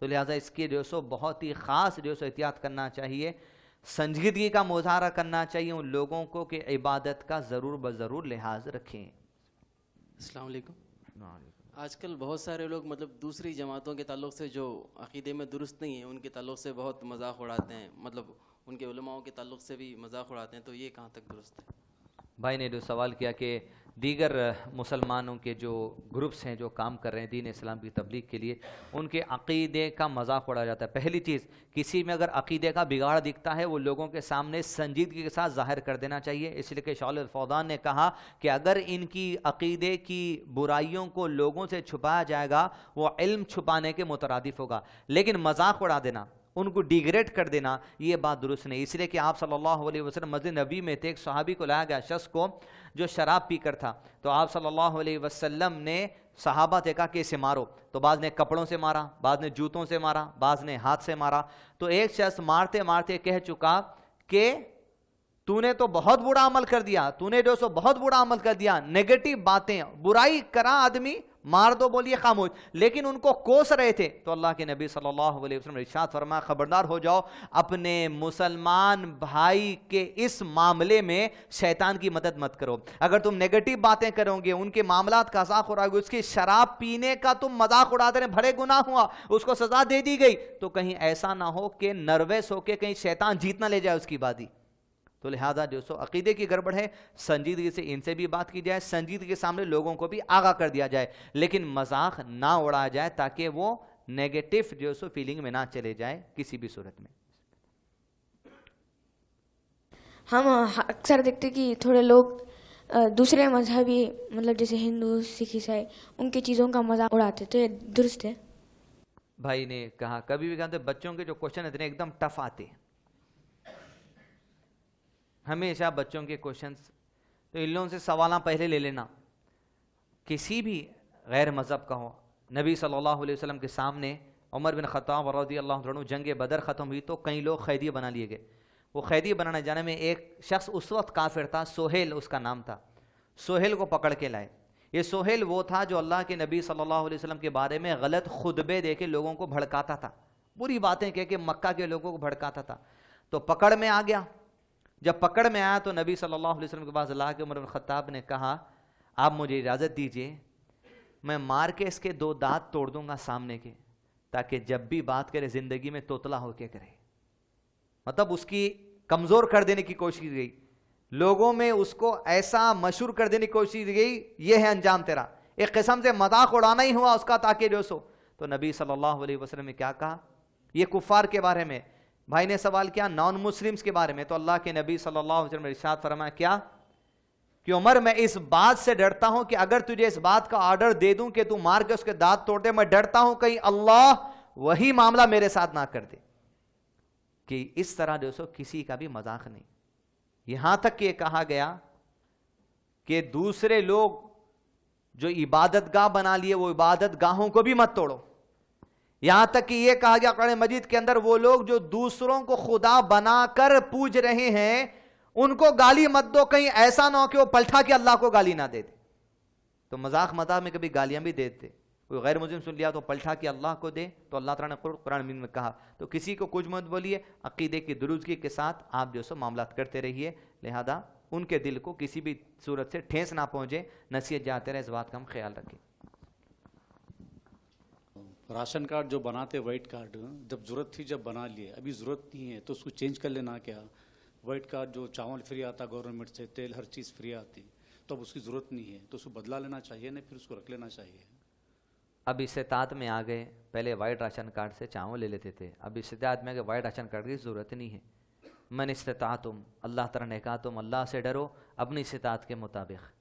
تو لہٰذا اس کی جو سو بہت ہی خاص جو سو احتیاط کرنا چاہیے، سنجیدگی کا مظاہرہ کرنا چاہیے ان لوگوں کو کہ عبادت کا ضرور بضرور لحاظ رکھیں۔ السلام علیکم۔ آج کل بہت سارے لوگ مطلب دوسری جماعتوں کے تعلق سے جو عقیدے میں درست نہیں ہیں ان کے تعلق سے بہت مذاق اڑاتے ہیں، مطلب ان کے علماءوں کے تعلق سے بھی مذاق اڑاتے ہیں، تو یہ کہاں تک درست ہے؟ بھائی نے جو سوال کیا کہ دیگر مسلمانوں کے جو گروپس ہیں جو کام کر رہے ہیں دین اسلام کی تبلیغ کے لیے، ان کے عقیدے کا مذاق اڑایا جاتا ہے۔ پہلی چیز، کسی میں اگر عقیدے کا بگاڑ دکھتا ہے وہ لوگوں کے سامنے سنجیدگی کے ساتھ ظاہر کر دینا چاہیے، اس لیے کہ شیخ الفوزان نے کہا کہ اگر ان کی عقیدے کی برائیوں کو لوگوں سے چھپایا جائے گا وہ علم چھپانے کے مترادف ہوگا، لیکن مذاق اڑا دینا، ان کو ڈیگریڈ کر دینا، یہ بات درست نہیں، اس لیے کہ آپ صلی اللہ علیہ وسلم مسجد نبی میں تھے، ایک صحابی کو لایا گیا شخص کو جو شراب پی کر تھا، تو آپ صلی اللہ علیہ وسلم نے صحابہ سے کہا کہ اسے مارو، تو بعض نے کپڑوں سے مارا، بعض نے جوتوں سے مارا، بعض نے ہاتھ سے مارا، تو ایک شخص مارتے مارتے کہہ چکا کہ تو نے تو بہت برا عمل کر دیا، تو نے جو سو بہت برا عمل کر دیا، نیگیٹو باتیں، برائی کرا آدمی مار دو بولیے خاموش، لیکن ان کو کوس رہے تھے، تو اللہ کے نبی صلی اللہ علیہ وسلم نے ارشاد فرمایا خبردار ہو جاؤ، اپنے مسلمان بھائی کے اس معاملے میں شیطان کی مدد مت کرو۔ اگر تم نیگیٹو باتیں کرو گے، ان کے معاملات کا مذاق اڑاؤ گے، اس کی شراب پینے کا تم مذاق اڑاتے رہے، بڑے گناہ ہوا، اس کو سزا دے دی گئی، تو کہیں ایسا نہ ہو کہ نروس ہو کے کہیں شیطان جیت نہ لے جائے اس کی باتیں۔ تو لہذا جو سو عقیدے کی گڑبڑ ہے، سنجیدگی سے ان سے بھی بات کی جائے، سنجیدگی کے سامنے لوگوں کو بھی آگاہ کر دیا جائے، لیکن مذاق نہ اڑایا جائے تاکہ وہ نیگیٹو جو سو فیلنگ میں نہ چلے جائے کسی بھی صورت میں۔ ہم اکثر دیکھتے کہ تھوڑے لوگ دوسرے مذہبی مطلب جیسے ہندو، سکھ، عیسائی ان کی چیزوں کا مذاق اڑاتے، تو یہ درست ہے؟ بھائی نے کہا کبھی بھی کہتے بچوں کے جو کوشچن اتنے ایک دم ٹف آتے ہیں، ہمیشہ بچوں کے کوشچنس، تو ان لوگوں سے سوالاں پہلے لے لینا، کسی بھی غیر مذہب کا ہو۔ نبی صلی اللہ علیہ وسلم کے سامنے عمر بن خطاب رضی اللہ عنہ جنگ بدر ختم ہوئی تو کئی لوگ قیدی بنا لیے گئے۔ وہ قیدی بنانے جانے میں ایک شخص اس وقت کافر تھا، سہیل اس کا نام تھا، سہیل کو پکڑ کے لائے۔ یہ سہیل وہ تھا جو اللہ کے نبی صلی اللہ علیہ وسلم کے بارے میں غلط خطبے دے کے لوگوں کو بھڑکاتا تھا، بری باتیں کہہ کے مکہ کے لوگوں کو بھڑکاتا تھا۔ تو پکڑ میں آ گیا، جب پکڑ میں آیا تو نبی صلی اللہ علیہ وسلم کے پاس اللہ کے عمر بن خطاب نے کہا آپ مجھے اجازت دیجئے، میں مار کے اس کے 2 دانت توڑ دوں گا سامنے کے، تاکہ جب بھی بات کرے زندگی میں توتلا ہو کے کرے۔ مطلب اس کی کمزور کر دینے کی کوشش کی گئی، لوگوں میں اس کو ایسا مشہور کر دینے کی کوشش کی گئی، یہ ہے انجام تیرا، ایک قسم سے مذاق اڑانا ہی ہوا اس کا تاکہ جو سو۔ تو نبی صلی اللہ علیہ وسلم نے کیا کہا؟ یہ کفار کے بارے میں۔ بھائی نے سوال کیا نان مسلمز کے بارے میں، تو اللہ کے نبی صلی اللہ علیہ وسلم نے ارشاد فرمایا کیا کہ عمر میں اس بات سے ڈرتا ہوں کہ اگر تجھے اس بات کا آرڈر دے دوں کہ تو مار کے اس کے دانت توڑ دے، میں ڈرتا ہوں کہیں اللہ وہی معاملہ میرے ساتھ نہ کر دے۔ کہ اس طرح جو سو کسی کا بھی مذاق نہیں، یہاں تک کہ یہ کہا گیا کہ دوسرے لوگ جو عبادت گاہ بنا لیے وہ عبادت گاہوں کو بھی مت توڑو، یہاں تک کہ یہ کہا گیا قرآن مجید کے اندر وہ لوگ جو دوسروں کو خدا بنا کر پوج رہے ہیں ان کو گالی مت دو، کہیں ایسا نہ ہو کہ وہ پلٹا کے اللہ کو گالی نہ دے دے۔ تو مذاق میں کبھی گالیاں بھی دیتے، کوئی غیر مسلم سن لیا تو پلٹا کے اللہ کو دے، تو اللہ تعالیٰ نے قرآن میں کہا تو کسی کو کچھ مت بولیے، عقیدے کی درستگی کے ساتھ آپ جو سو معاملات کرتے رہیے، لہذا ان کے دل کو کسی بھی صورت سے ٹھیس نہ پہنچے، نصیحت جاتے رہے، اس بات کا ہم خیال رکھیں۔ راشن کارڈ جو بناتے وائٹ کارڈ، جب ضرورت تھی جب بنا لیے، ابھی ضرورت نہیں ہے تو اس کو چینج کر لینا کیا؟ وائٹ کارڈ جو چاول فری آتا گورنمنٹ سے، تیل ہر چیز فری آتی، تو اب اس کی ضرورت نہیں ہے تو اس کو بدلا لینا چاہیے نا، پھر اس کو رکھ لینا چاہیے۔ اب استطاعت میں آ گئے، پہلے وائٹ راشن کارڈ سے چاول لے لیتے تھے، اب استطاعت میں آ گئے وائٹ راشن کارڈ کی ضرورت نہیں ہے۔ من استطاعتم، اللہ تعالیٰ نے کہا تم اللہ سے ڈرو اپنی استطاعت کے مطابق،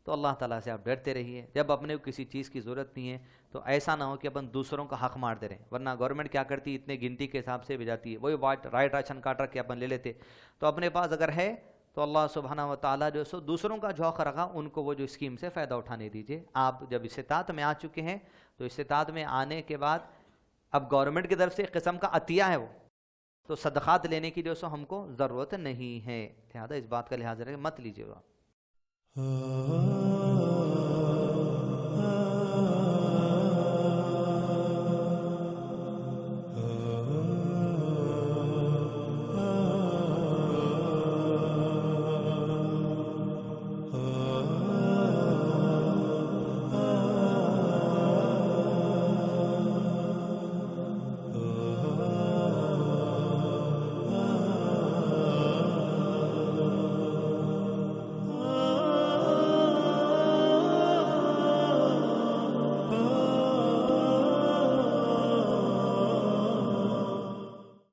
تو اللہ تعالیٰ سے آپ ڈرتے رہیے۔ جب اپنے کو کسی چیز کی ضرورت نہیں ہے تو ایسا نہ ہو کہ اپن دوسروں کا حق مار دے رہے ہیں، ورنہ گورنمنٹ کیا کرتی اتنے گنتی کے حساب سے بھیجاتی ہے، وہی رائٹ راشن کارڈ رکھ کے اپن لے لیتے۔ تو اپنے پاس اگر ہے تو اللہ سبحانہ و تعالیٰ جو سو دوسروں کا جو حق رکھا ان کو وہ جو اسکیم سے فائدہ اٹھانے دیجیے۔ آپ جب استطاعت میں آ چکے ہیں تو استطاعت میں آنے کے بعد اب گورنمنٹ کی طرف سے ایک قسم کا عطیہ ہے، وہ تو صدقات لینے کی جو سو ہم کو ضرورت نہیں ہے، لہٰذا اس بات کا لحاظ رکھیں، مت لیجیے گا۔